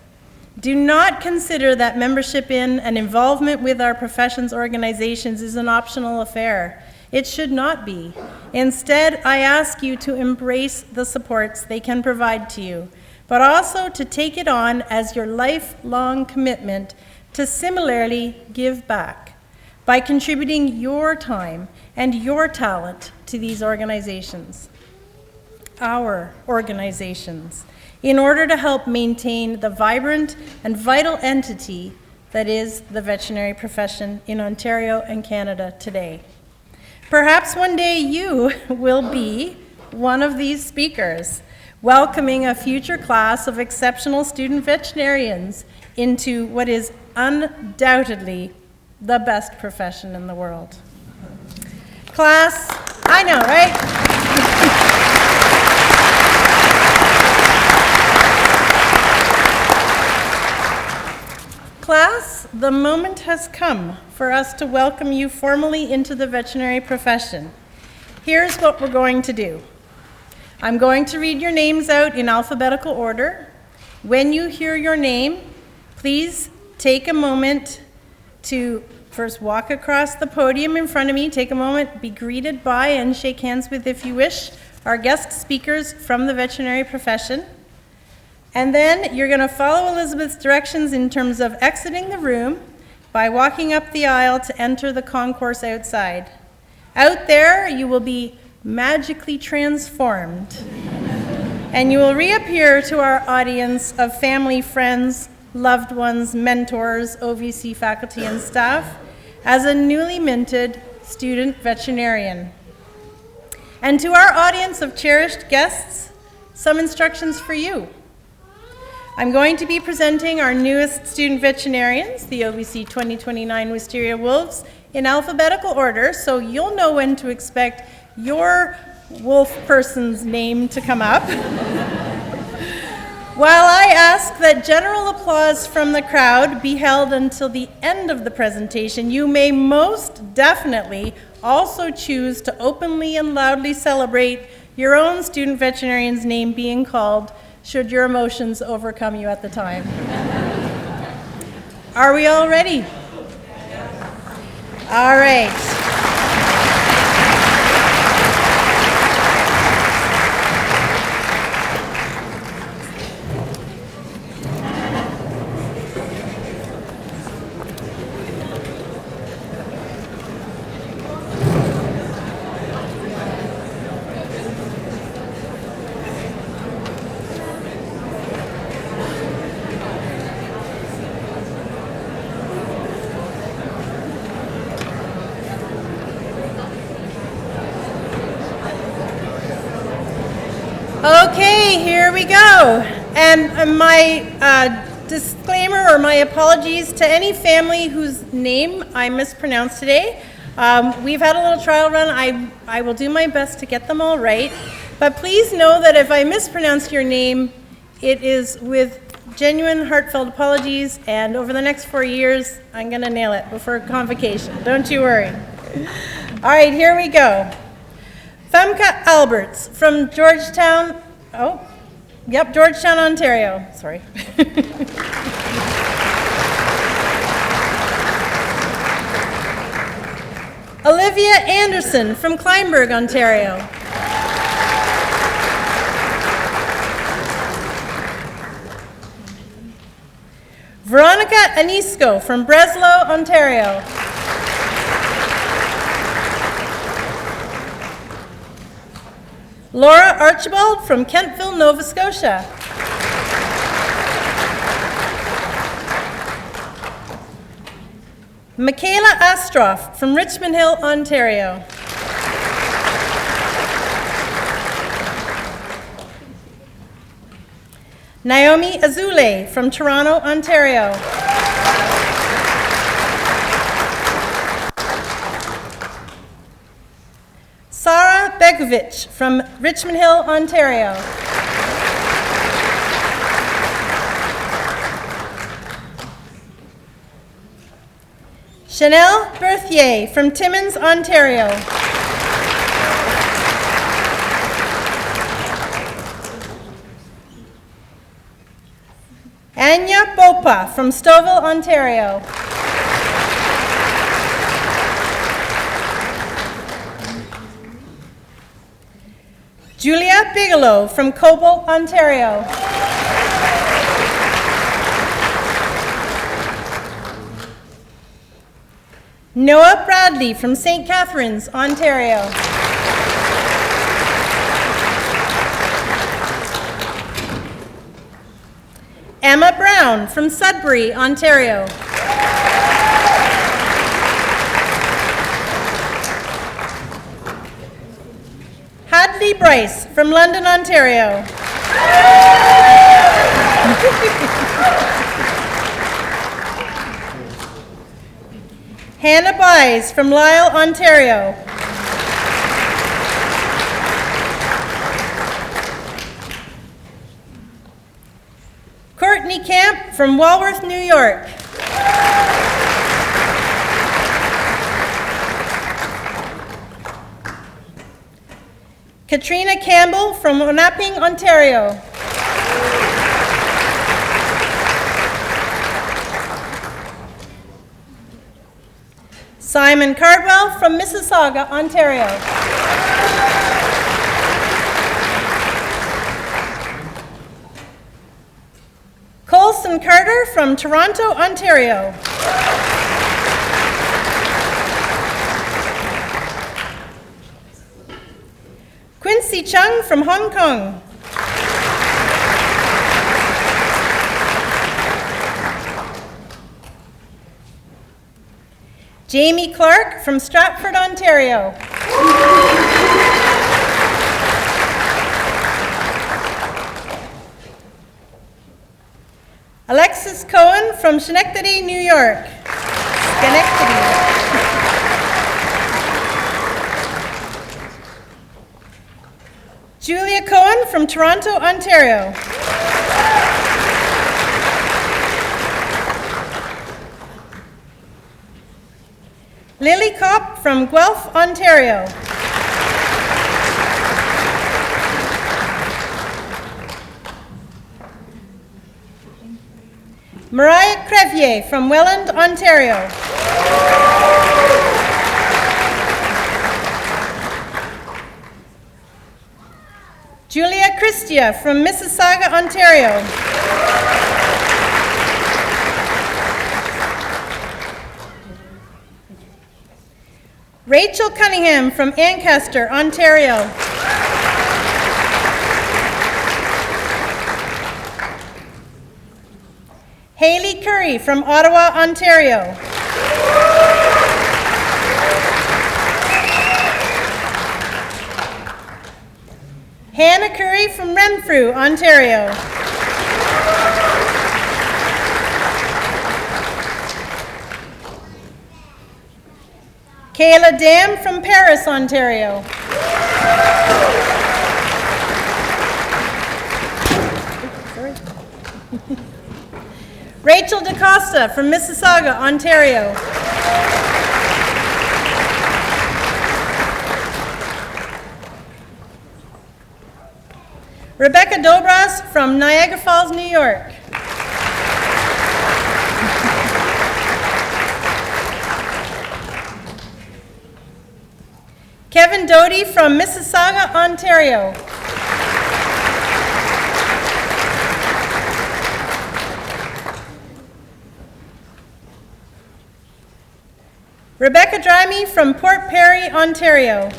Do not consider that membership in and involvement with our profession's organizations is an optional affair. It should not be. Instead, I ask you to embrace the supports they can provide to you, but also to take it on as your lifelong commitment to similarly give back by contributing your time and your talent to these organizations, our organizations, in order to help maintain the vibrant and vital entity that is the veterinary profession in Ontario and Canada today. Perhaps one day you will be one of these speakers, welcoming a future class of exceptional student veterinarians into what is undoubtedly the best profession in the world. Class, I know, right? Class, the moment has come for us to welcome you formally into the veterinary profession. Here's what we're going to do. I'm going to read your names out in alphabetical order. When you hear your name, please take a moment to first walk across the podium in front of me, take a moment, be greeted by and shake hands with, if you wish, our guest speakers from the veterinary profession. And then you're going to follow Elizabeth's directions in terms of exiting the room by walking up the aisle to enter the concourse outside. Out there, you will be magically transformed, and you will reappear to our audience of family, friends, loved ones, mentors, OVC faculty and staff as a newly minted student veterinarian. And to our audience of cherished guests, some instructions for you. I'm going to be presenting our newest student veterinarians, the OVC 2029 Wisteria Wolves, in alphabetical order, so you'll know when to expect your wolf person's name to come up. While I ask that general applause from the crowd be held until the end of the presentation, you may most definitely also choose to openly and loudly celebrate your own student veterinarian's name being called, should your emotions overcome you at the time. Are we all ready? All right. Okay, here we go. And my disclaimer or my apologies to any family whose name I mispronounced today. We've had a little trial run. I will do my best to get them all right. But please know that if I mispronounced your name, it is with genuine, heartfelt apologies, and over the next 4 years, I'm going to nail it before convocation. Don't you worry. All right, here we go. Famke Alberts from Georgetown, Georgetown, Ontario. Sorry. Olivia Anderson from Kleinburg, Ontario. Veronica Anisco from Breslau, Ontario. Laura Archibald from Kentville, Nova Scotia. Michaela Astroff from Richmond Hill, Ontario. Naomi Azule from Toronto, Ontario. Sarah Begovic from Richmond Hill, Ontario. Chanel Berthier from Timmins, Ontario. Anya Bopa from Stouffville, Ontario. Julia Bigelow from Cobalt, Ontario. Noah Bradley from St. Catharines, Ontario. Emma Brown from Sudbury, Ontario. Hadley Bryce from London, Ontario. Hannah Byes from Lisle, Ontario. Courtney Camp from Walworth, New York. Katrina Campbell from Onaping, Ontario. Simon Cardwell from Mississauga, Ontario. Colson Carter from Toronto, Ontario. Quincy Chung from Hong Kong. Jamie Clark from Stratford, Ontario. Alexis Cohen from Schenectady, New York. Julia Cohen from Toronto, Ontario. Lily Kopp from Guelph, Ontario. Mariah Crevier from Welland, Ontario. Julia Christia from Mississauga, Ontario. Rachel Cunningham from Ancaster, Ontario. Haley Curry from Ottawa, Ontario. Hannah Curry from Renfrew, Ontario. Kayla Dam from Paris, Ontario. Rachel DaCosta from Mississauga, Ontario. Rebecca Dobras from Niagara Falls, New York. Kevin Doty from Mississauga, Ontario. Rebecca Drimey from Port Perry, Ontario.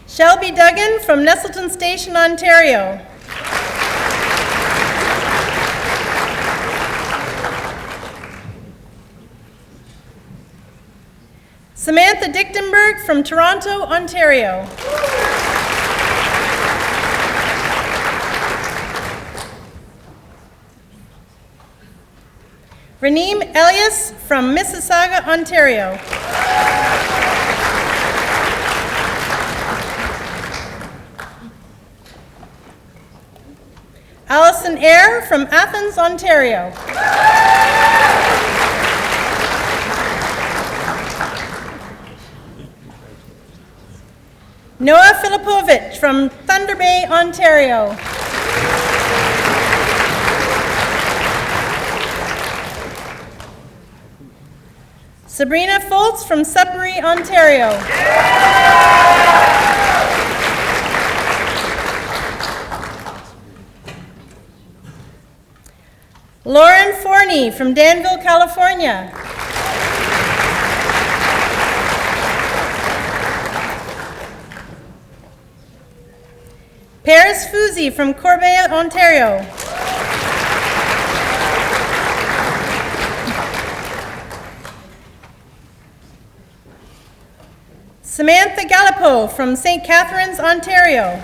Shelby Duggan from Nestleton Station, Ontario. Samantha Dichtenberg from Toronto, Ontario. Raneem Elias from Mississauga, Ontario. Allison Eyre from Athens, Ontario. Noah Filipovich from Thunder Bay, Ontario. Sabrina Foltz from Sudbury, Ontario. Lauren Forney from Danville, California. Paris Fuzi from Corbeil, Ontario. Samantha Gallipo from St. Catharines, Ontario.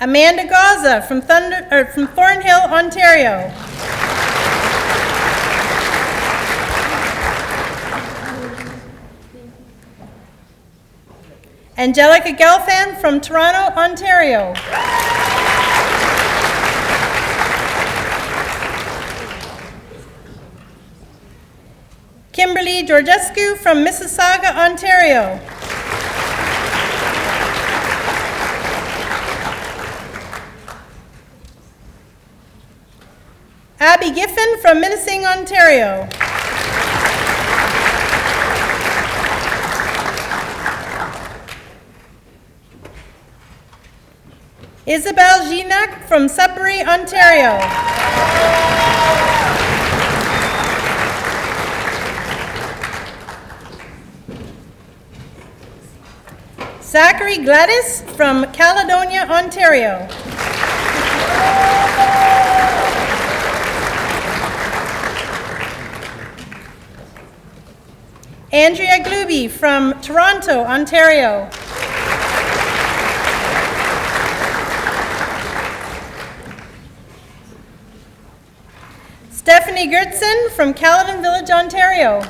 Amanda Gaza from Thornhill, Ontario. Angelica Gelfand from Toronto, Ontario. Kimberly Georgescu from Mississauga, Ontario. Abby Giffen from Minising, Ontario. Isabel Ginac from Sudbury, Ontario. Zachary Gladys from Caledonia, Ontario. Andrea Gluby from Toronto, Ontario. Stephanie Gertson from Caledon Village, Ontario.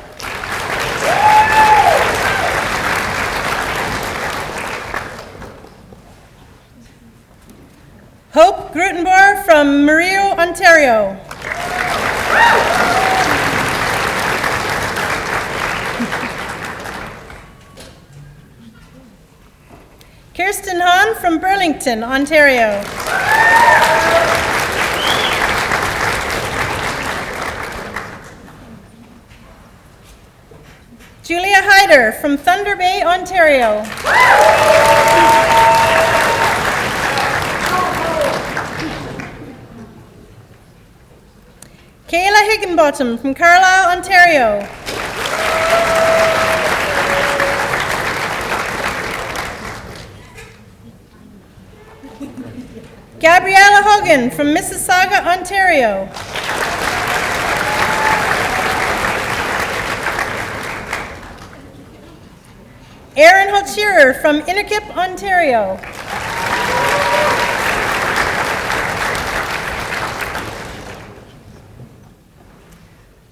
Hope Grutenboer from Murillo, Ontario. Kirsten Hahn from Burlington, Ontario. Julia Hyder from Thunder Bay, Ontario. Kayla Higginbottom from Carlisle, Ontario. Gabriella Hogan from Mississauga, Ontario. Aaron Holtschirer from Innerkip, Ontario.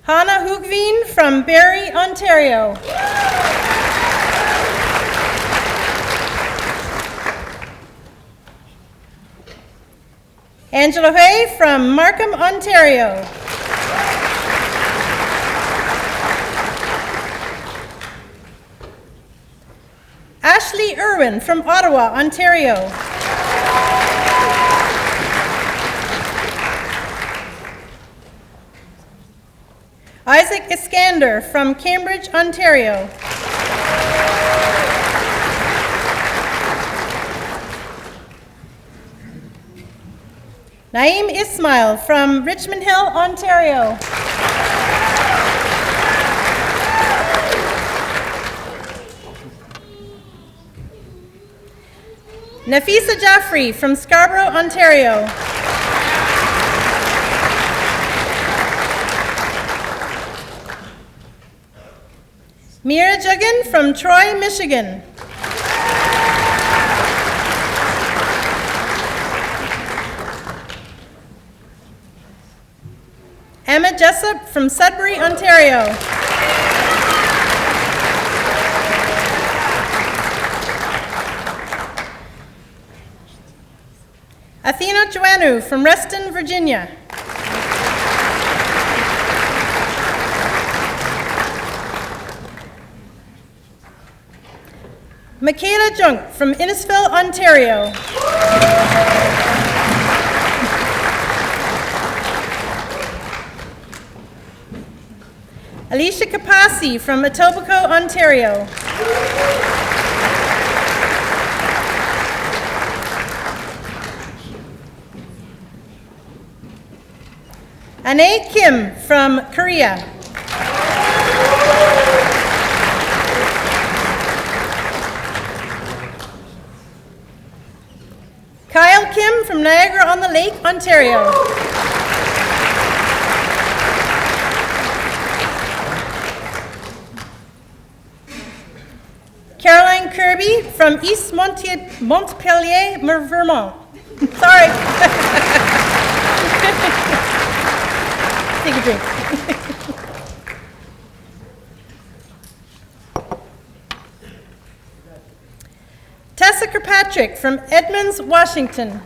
Hannah Hoogveen from Barrie, Ontario. Angela Hay from Markham, Ontario. Ashley Irwin from Ottawa, Ontario. Isaac Iskander from Cambridge, Ontario. Naeem Ismail from Richmond Hill, Ontario. Nafisa Jaffrey from Scarborough, Ontario. Mira Juggin from Troy, Michigan. Emma Jessup from Sudbury, Ontario. Athena Joannou from Reston, Virginia. Michaela Junk from Innisfil, Ontario. Alicia Capasi from Etobicoke, Ontario. Anae Kim from Korea. Kyle Kim from Niagara-on-the-Lake, Ontario. Caroline Kirby from East Montpelier, Vermont. Sorry. Take a drink. Tessa Kirkpatrick from Edmonds, Washington.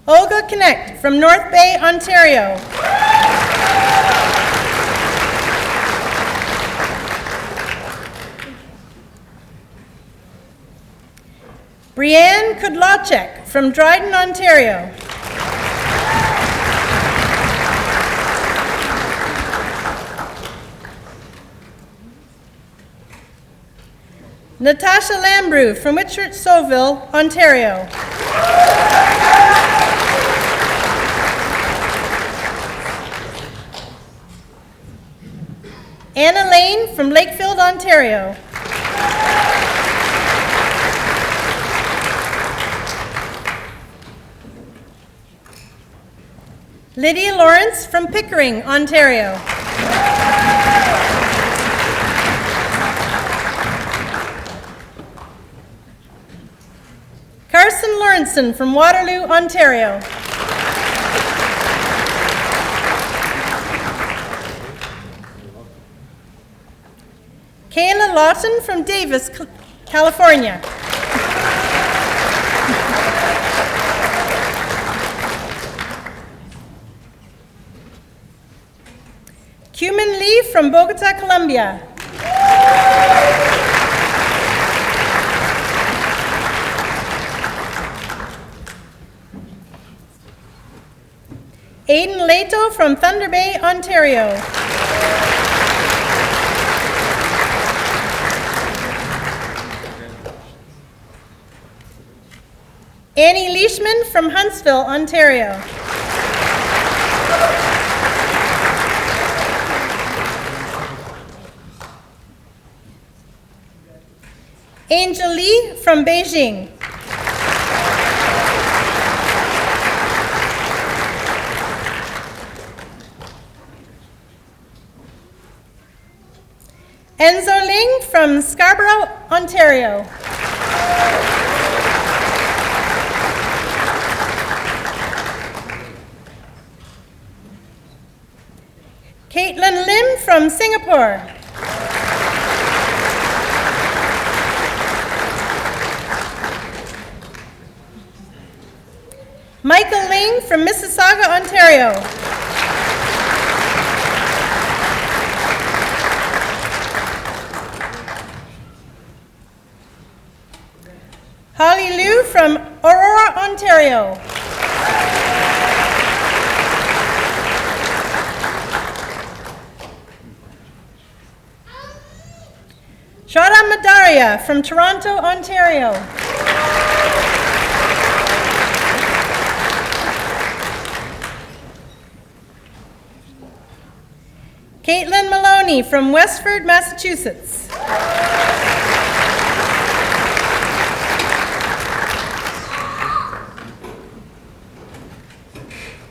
Olga Connect from North Bay, Ontario. Brianne Kudlacek from Dryden, Ontario. Natasha Lambrew from Whitchurch-Sauville, Ontario. Anna Lane from Lakefield, Ontario. Lydia Lawrence from Pickering, Ontario. Carson Lawrenson from Waterloo, Ontario. Kayla Lawton from Davis, California. Cumin Lee from Bogota, Colombia. Aiden Leto from Thunder Bay, Ontario. Annie Leishman from Huntsville, Ontario. Angel Lee from Beijing. Enzo Ling from Scarborough, Ontario. Caitlin Lim from Singapore. Michael Ling from Mississauga, Ontario. Holly Liu from Aurora, Ontario. Shada Madaria from Toronto, Ontario. Caitlin Maloney from Westford, Massachusetts.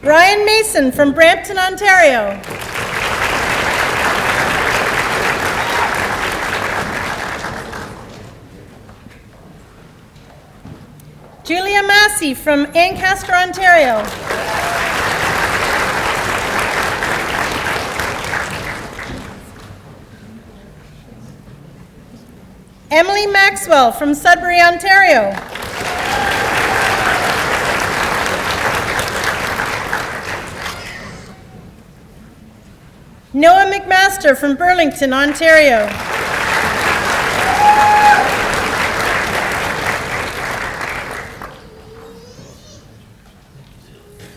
Brian Mason from Brampton, Ontario. Julia Massey from Ancaster, Ontario. Emily Maxwell from Sudbury, Ontario. Noah McMaster from Burlington, Ontario.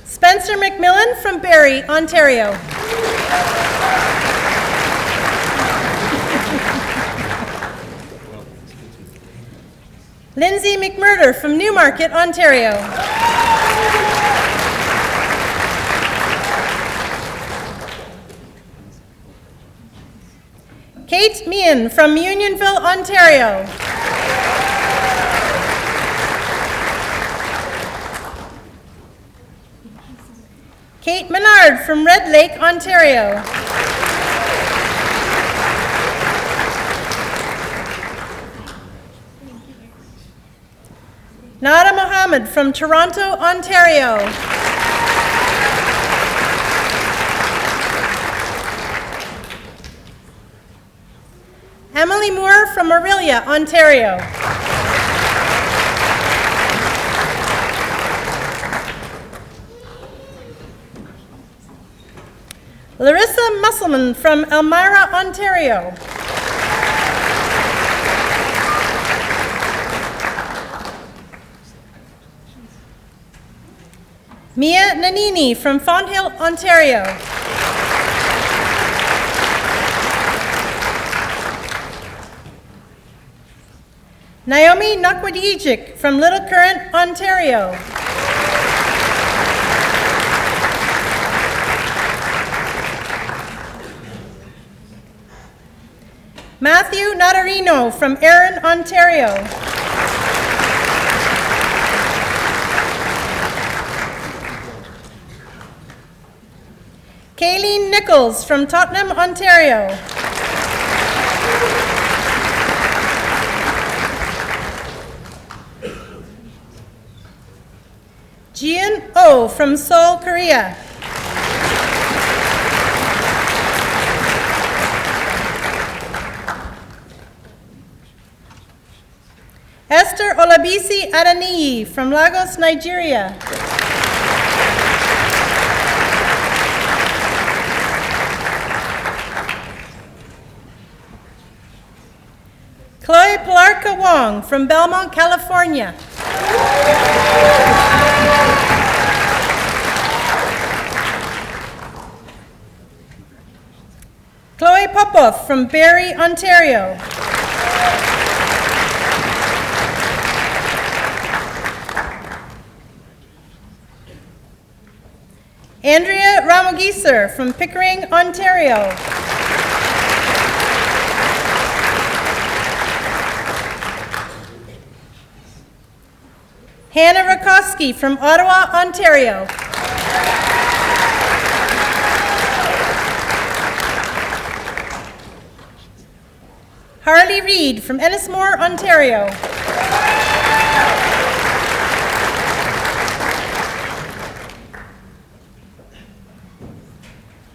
Spencer McMillan from Barrie, Ontario. Lindsay McMurder from Newmarket, Ontario. Kate Meehan from Unionville, Ontario. Kate Menard from Red Lake, Ontario. Nada Mohammed from Toronto, Ontario. Emily Moore from Orillia, Ontario. Larissa Musselman from Elmira, Ontario. Mia Nanini from Fonthill, Ontario. Naomi Nakwadijik from Little Current, Ontario. Matthew Nadarino from Erin, Ontario. Kayleen Nichols from Tottenham, Ontario. Jian Oh from Seoul, Korea. Esther Olabisi Adaniyi from Lagos, Nigeria. Chloe Pilarka Wong from Belmont, California. Chloe Popov from Barrie, Ontario. Andrea Ramogiser from Pickering, Ontario. Hannah Rakowski from Ottawa, Ontario. Harley Reid from Ennismore, Ontario.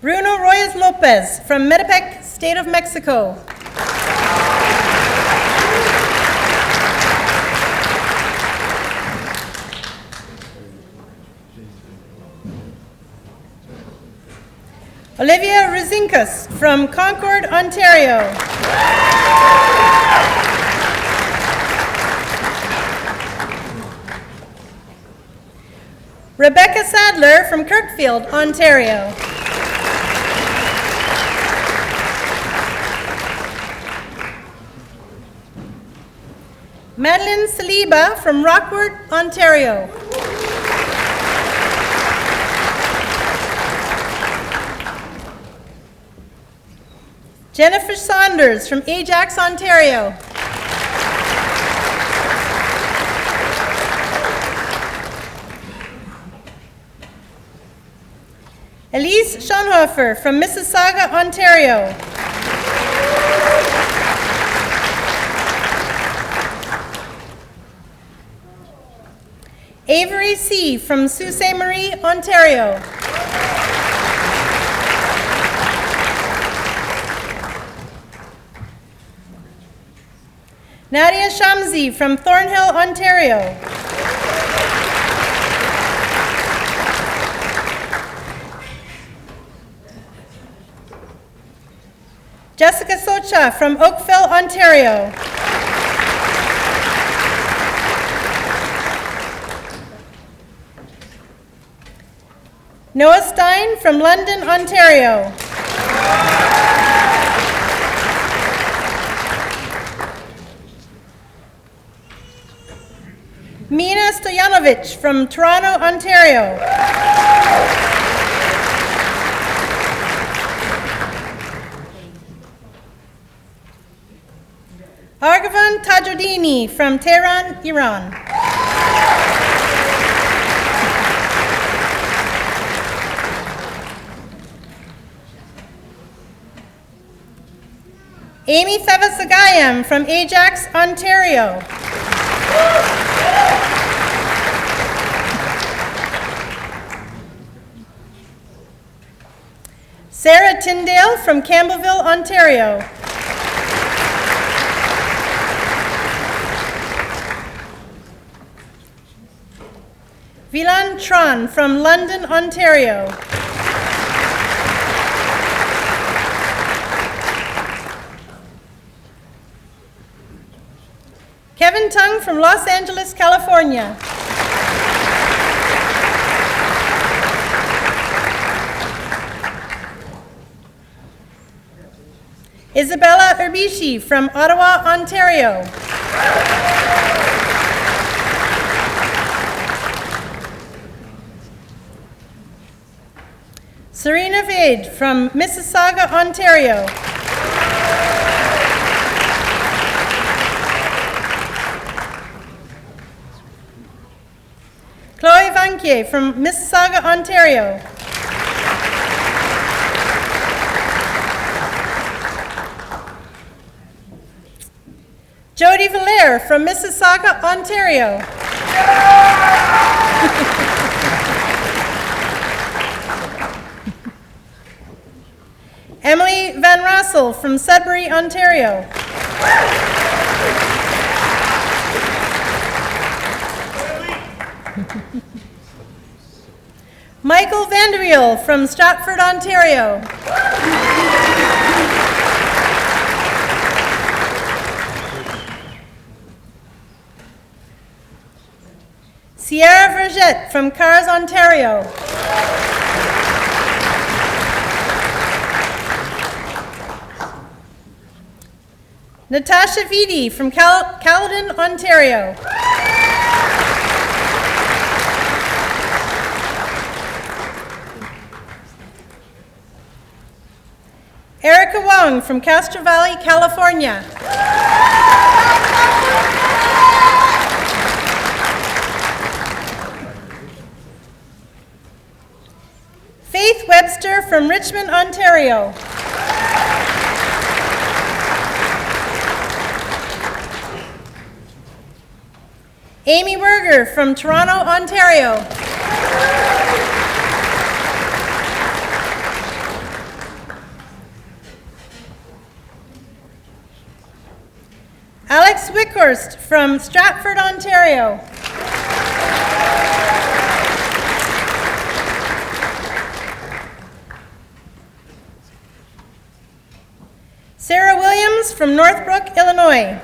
Bruno Royes Lopez from Metepec, State of Mexico. Olivia Ruzinkus from Concord, Ontario. Rebecca Sadler from Kirkfield, Ontario. Madeline Saliba from Rockwood, Ontario. Jennifer Saunders from Ajax, Ontario. Elise Schonhofer from Mississauga, Ontario. Avery C. from Sault Ste. Marie, Ontario. Nadia Shamsi from Thornhill, Ontario. Jessica Socha from Oakville, Ontario. Noah Stein from London, Ontario. Mina Stojanovic from Toronto, Ontario. Argavan Tajodini from Tehran, Iran. Amy Thavasagayam from Ajax, Ontario. Sarah Tyndale from Campbellville, Ontario. Vilan Tron from London, Ontario. Kevin Tung from Los Angeles, California. Isabella Urbishi from Ottawa, Ontario. Serena Vade from Mississauga, Ontario. Chloe Vanquier from Mississauga, Ontario. Jody Valaire from Mississauga, Ontario. Emily Van Rassel from Sudbury, Ontario. Michael Vanderiel from Stratford, Ontario. Sierra Vergette from Cars, Ontario. Natasha Vitti from Caledon, Ontario. Erica Wong from Castro Valley, California. Faith Webster from Richmond, Ontario. Amy Berger from Toronto, Ontario. Alex Wickhorst from Stratford, Ontario. Sarah Williams from Northbrook, Illinois.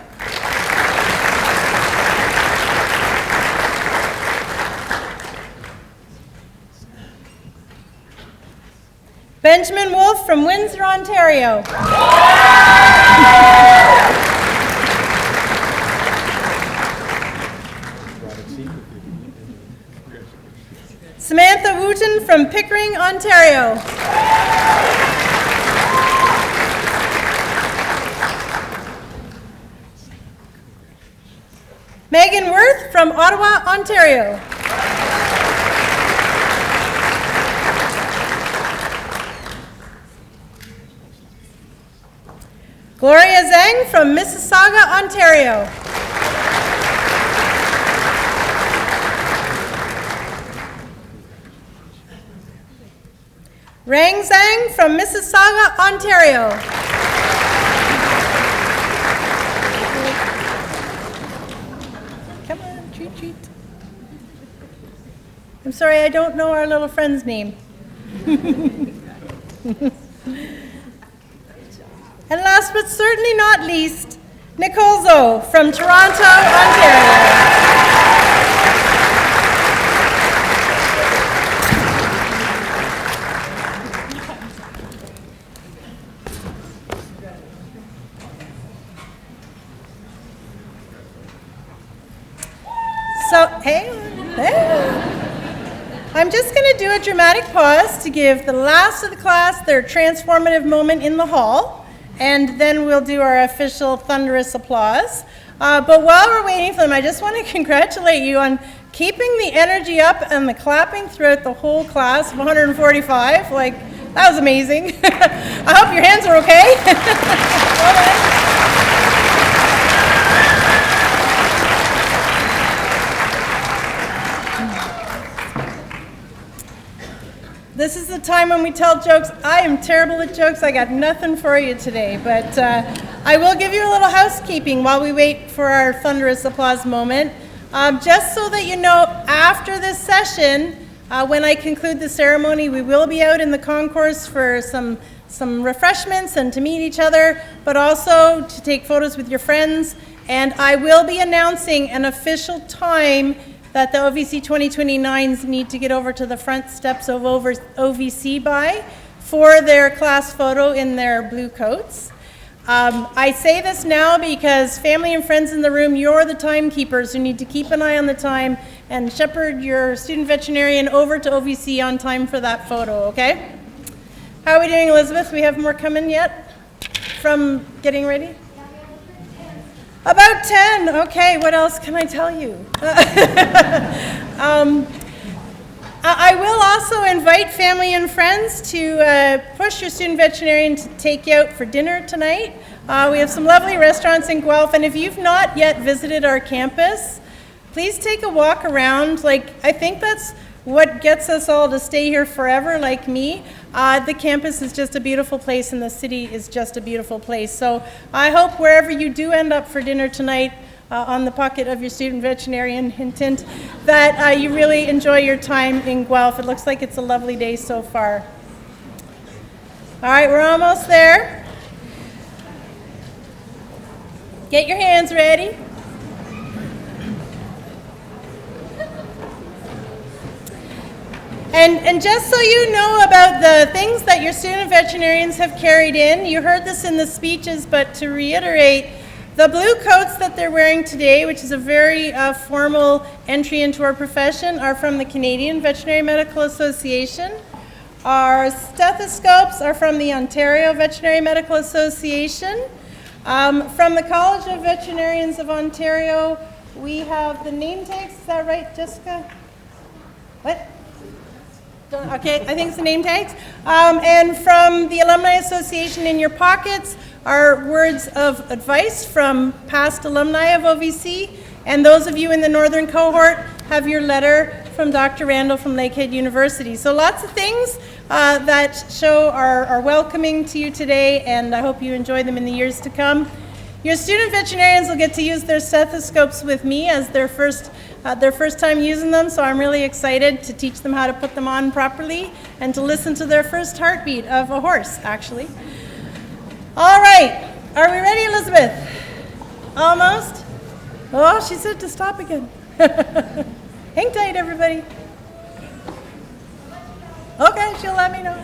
Benjamin Wolf from Windsor, Ontario. Samantha Wooten from Pickering, Ontario. Megan Worth from Ottawa, Ontario. Gloria Zhang from Mississauga, Ontario. Rang Zhang from Mississauga, Ontario. Come on, treat, treat. I'm sorry, I don't know our little friend's name. And last but certainly not least, Nicole Zoe from Toronto, Ontario. So, hang on. I'm just going to do a dramatic pause to give the last of the class their transformative moment in the hall, and then we'll do our official thunderous applause. But while we're waiting for them, I just want to congratulate you on keeping the energy up and the clapping throughout the whole class of 145. Like, that was amazing. I hope your hands are okay. Well done. This is the time when we tell jokes. I am terrible at jokes. I got nothing for you today, but I will give you a little housekeeping while we wait for our thunderous applause moment. Just so that you know, after this session, when I conclude the ceremony, we will be out in the concourse for some refreshments and to meet each other, but also to take photos with your friends. And I will be announcing an official time that the OVC 2029s need to get over to the front steps of OVC by for their class photo in their blue coats. I say this now because family and friends in the room, you're the timekeepers who need to keep an eye on the time and shepherd your student veterinarian over to OVC on time for that photo, okay? How are we doing, Elizabeth? We have more coming yet from getting ready? About 10. Okay, what else can I tell you? I will also invite family and friends to push your student veterinarian to take you out for dinner tonight. We have some lovely restaurants in Guelph, and if you've not yet visited our campus, please take a walk around. I think that's what gets us all to stay here forever, like me. The campus is just a beautiful place, and the city is just a beautiful place. So I hope wherever you do end up for dinner tonight, on the pocket of your student veterinarian, hint, hint, that you really enjoy your time in Guelph. It looks like it's a lovely day so far. All right, we're almost there. Get your hands ready. And just so you know about the things that your student veterinarians have carried in, you heard this in the speeches, but to reiterate, the blue coats that they're wearing today, which is a very formal entry into our profession, are from the Canadian Veterinary Medical Association. Our stethoscopes are from the Ontario Veterinary Medical Association. From the College of Veterinarians of Ontario, we have the name tags. Is that right, Jessica? What? Okay, I think it's the name tags. And from the Alumni Association in your pockets, are words of advice from past alumni of OVC, and those of you in the northern cohort have your letter from Dr. Randall from Lakehead University. So lots of things that show are welcoming to you today, and I hope you enjoy them in the years to come. Your student veterinarians will get to use their stethoscopes with me as their first time using them, so I'm really excited to teach them how to put them on properly and to listen to their first heartbeat of a horse, actually. All right, are we ready, Elizabeth? Almost? Oh, she said to stop again. Hang tight, everybody. Okay, she'll let me know.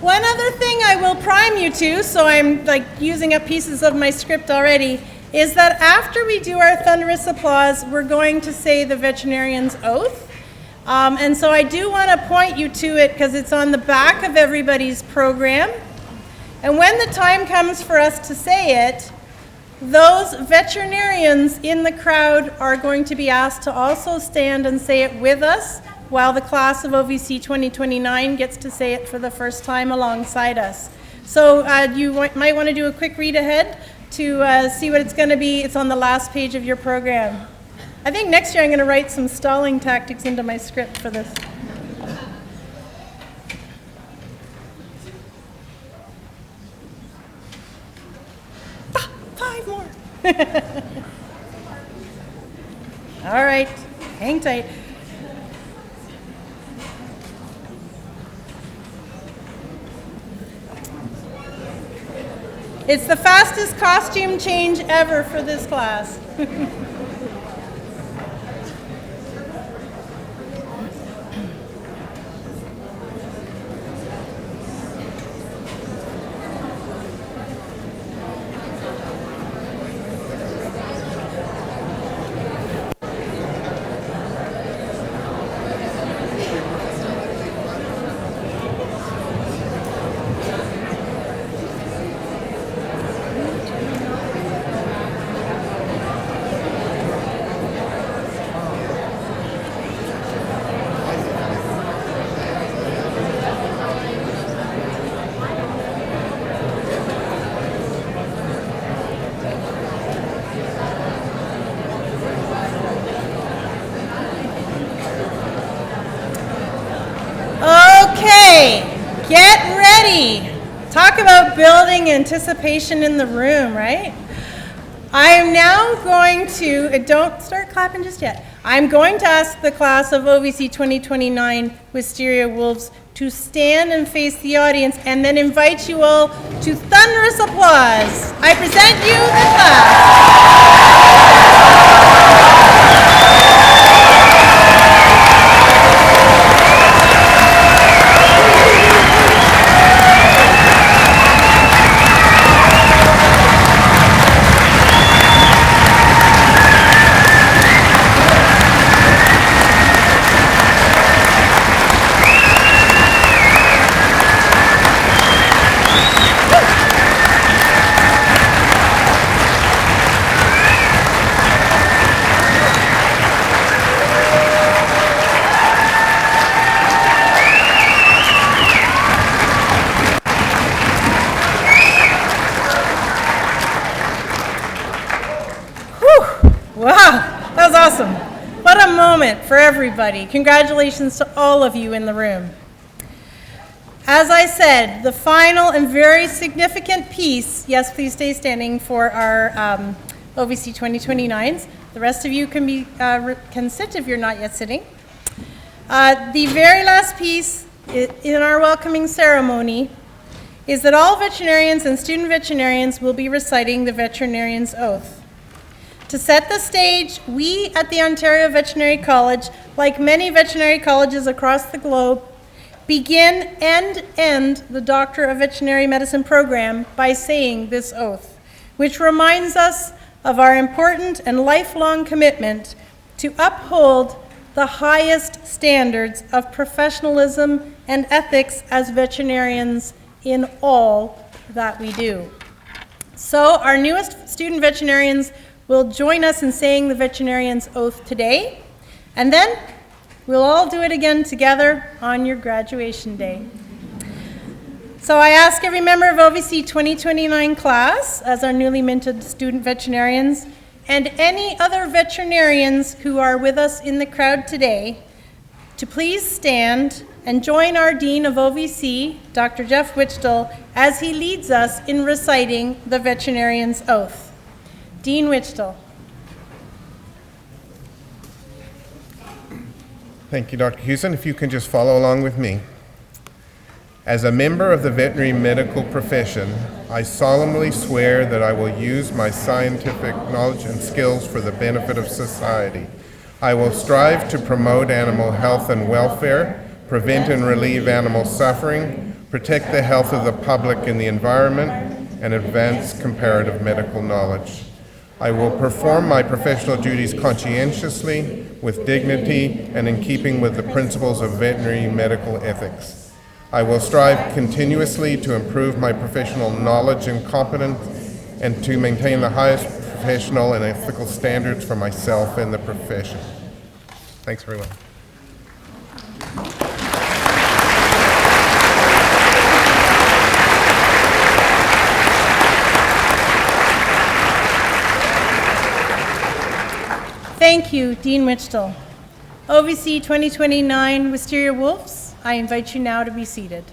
One other thing I will prime you to, so I'm like using up pieces of my script already, is that after we do our thunderous applause, we're going to say the veterinarian's oath. And so I do want to point you to it because it's on the back of everybody's program. And when the time comes for us to say it, those veterinarians in the crowd are going to be asked to also stand and say it with us, while the class of OVC 2029 gets to say it for the first time alongside us. So you might want to do a quick read ahead to see what it's going to be. It's on the last page of your program. I think next year I'm going to write some stalling tactics into my script for this. Five more. All right, hang tight. It's the fastest costume change ever for this class. Get ready. Talk about building anticipation in the room, right? I am now going to, don't start clapping just yet. I'm going to ask the class of OVC 2029 Wisteria Wolves to stand and face the audience and then invite you all to thunderous applause. I present you the class. Wow, that was awesome. What a moment for everybody. Congratulations to all of you in the room. As I said, the final and very significant piece, yes, please stay standing for our OVC 2029s. The rest of you can sit if you're not yet sitting. The very last piece in our welcoming ceremony is that all veterinarians and student veterinarians will be reciting the veterinarian's oath. To set the stage, we at the Ontario Veterinary College, like many veterinary colleges across the globe, begin and end the Doctor of Veterinary Medicine program by saying this oath, which reminds us of our important and lifelong commitment to uphold the highest standards of professionalism and ethics as veterinarians in all that we do. So our newest student veterinarians will join us in saying the veterinarian's oath today, and then we'll all do it again together on your graduation day. So I ask every member of OVC 2029 class, as our newly minted student veterinarians, and any other veterinarians who are with us in the crowd today, to please stand and join our Dean of OVC, Dr. Jeff Wichtel, as he leads us in reciting the veterinarian's oath. Dean Wichtel. Thank you, Dr. Hewson. If you can just follow along with me. As a member of the veterinary medical profession, I solemnly swear that I will use my scientific knowledge and skills for the benefit of society. I will strive to promote animal health and welfare, prevent and relieve animal suffering, protect the health of the public and the environment, and advance comparative medical knowledge. I will perform my professional duties conscientiously, with dignity, and in keeping with the principles of veterinary medical ethics. I will strive continuously to improve my professional knowledge and competence and to maintain the highest professional and ethical standards for myself and the profession. Thanks, everyone. Thank you, Dean Wichtel. OVC 2029 Wisteria Wolves, I invite you now to be seated.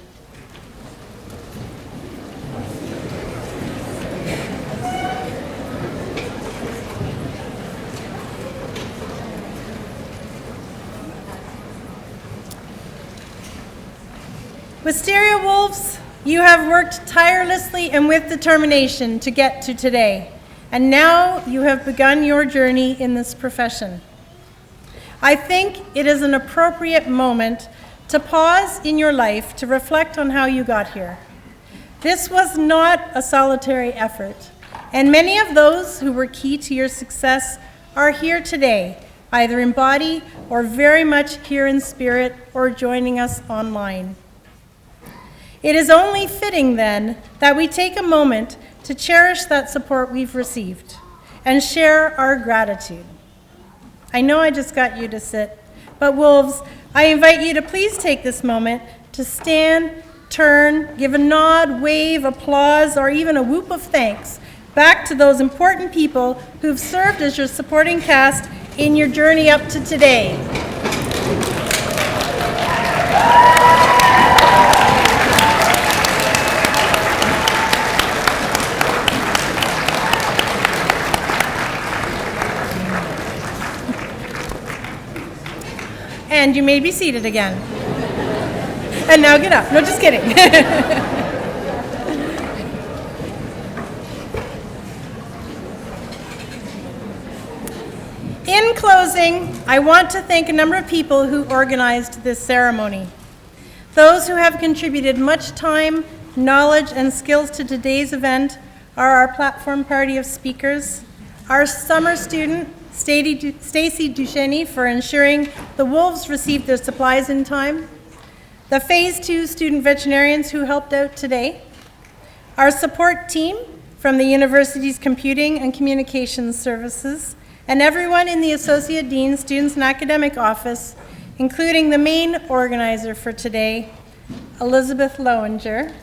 Wisteria Wolves, you have worked tirelessly and with determination to get to today, and now you have begun your journey in this profession. I think it is an appropriate moment to pause in your life to reflect on how you got here. This was not a solitary effort, and many of those who were key to your success are here today, either in body or very much here in spirit or joining us online. It is only fitting then that we take a moment to cherish that support we've received and share our gratitude. I know I just got you to sit, but wolves, I invite you to please take this moment to stand, turn, give a nod, wave, applause, or even a whoop of thanks back to those important people who've served as your supporting cast in your journey up to today. And you may be seated again. And now get up. No, just kidding. In closing, I want to thank a number of people who organized this ceremony. Those who have contributed much time, knowledge, and skills to today's event are our platform party of speakers, our summer student, Stacy Duchesne, for ensuring the wolves received their supplies in time, the Phase 2 student veterinarians who helped out today, our support team from the university's computing and communications services, and everyone in the Associate Dean, Students and Academic Office, including the main organizer for today, Elizabeth Lowinger.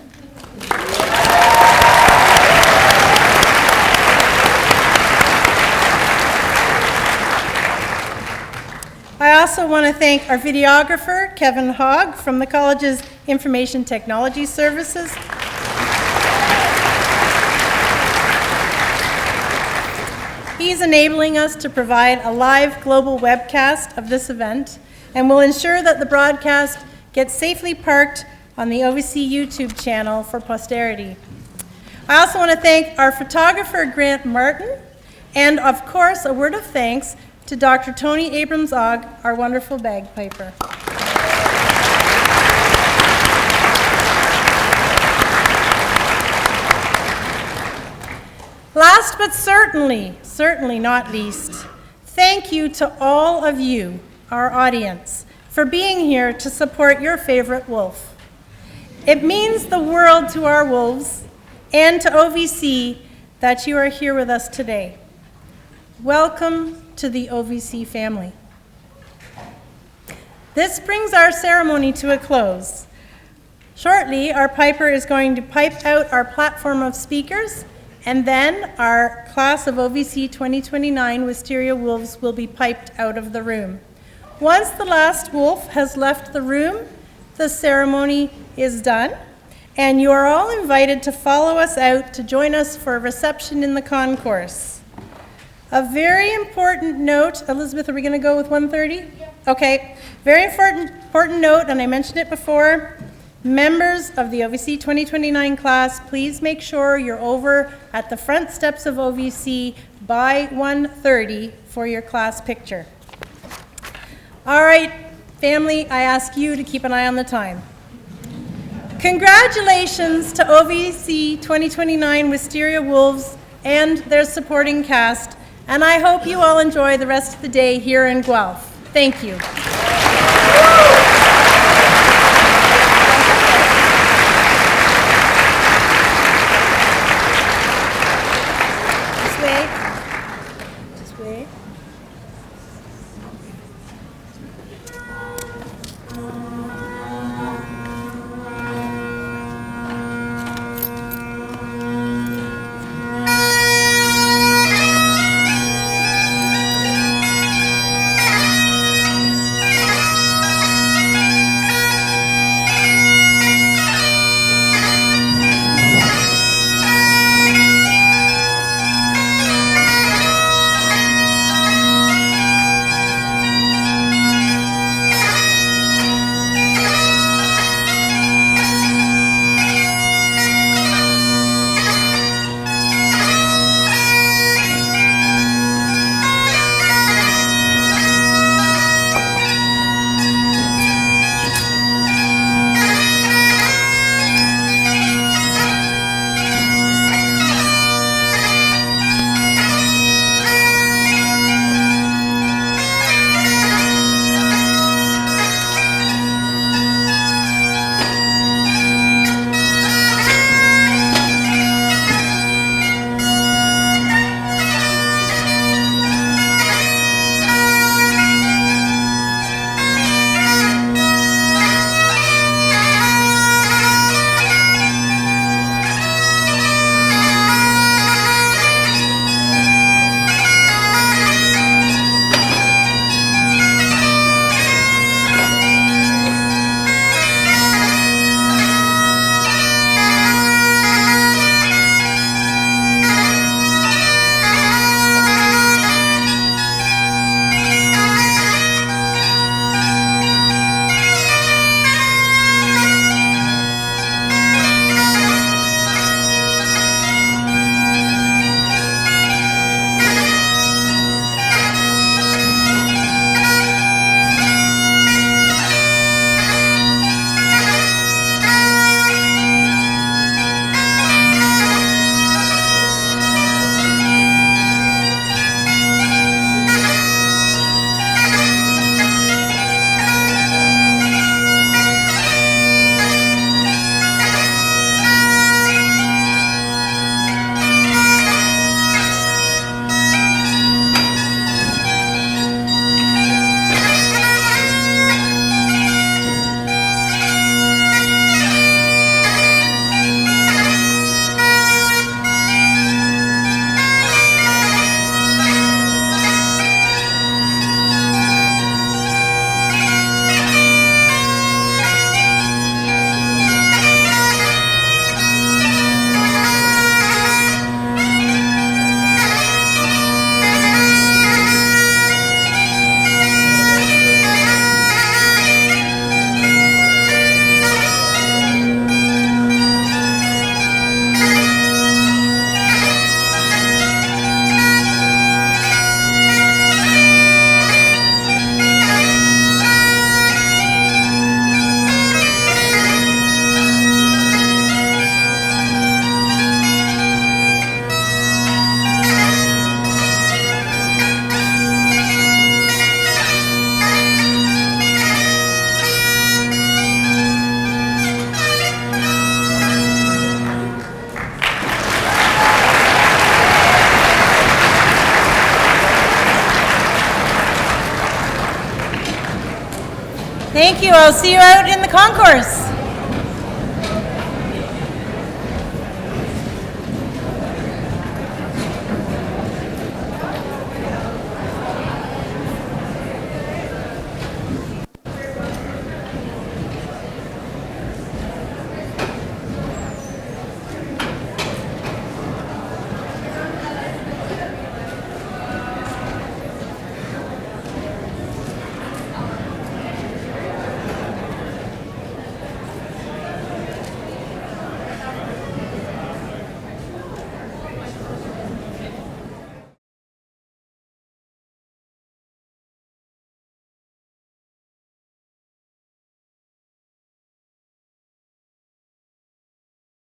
I also want to thank our videographer, Kevin Hogg, from the college's Information Technology Services. He's enabling us to provide a live global webcast of this event and will ensure that the broadcast gets safely parked on the OVC YouTube channel for posterity. I also want to thank our photographer, Grant Martin, and of course, a word of thanks to Dr. Tony Abrams-Ogg, our wonderful bagpiper. Last but certainly not least, thank you to all of you, our audience, for being here to support your favorite wolf. It means the world to our wolves and to OVC that you are here with us today. Welcome to the OVC family. This brings our ceremony to a close. Shortly, our piper is going to pipe out our platform of speakers, and then our class of OVC 2029 Wisteria Wolves will be piped out of the room. Once the last wolf has left the room, the ceremony is done, and you are all invited to follow us out to join us for a reception in the concourse. A very important note, Elizabeth, are we going to go with 1:30? Yeah. Okay. Very important note, and I mentioned it before. Members of the OVC 2029 class, please make sure you're over at the front steps of OVC by 1:30 for your class picture. All right, family, I ask you to keep an eye on the time. Congratulations to OVC 2029 Wisteria Wolves and their supporting cast, and I hope you all enjoy the rest of the day here in Guelph. Thank you. This way. This way. Thank you. I'll see you out in the concourse.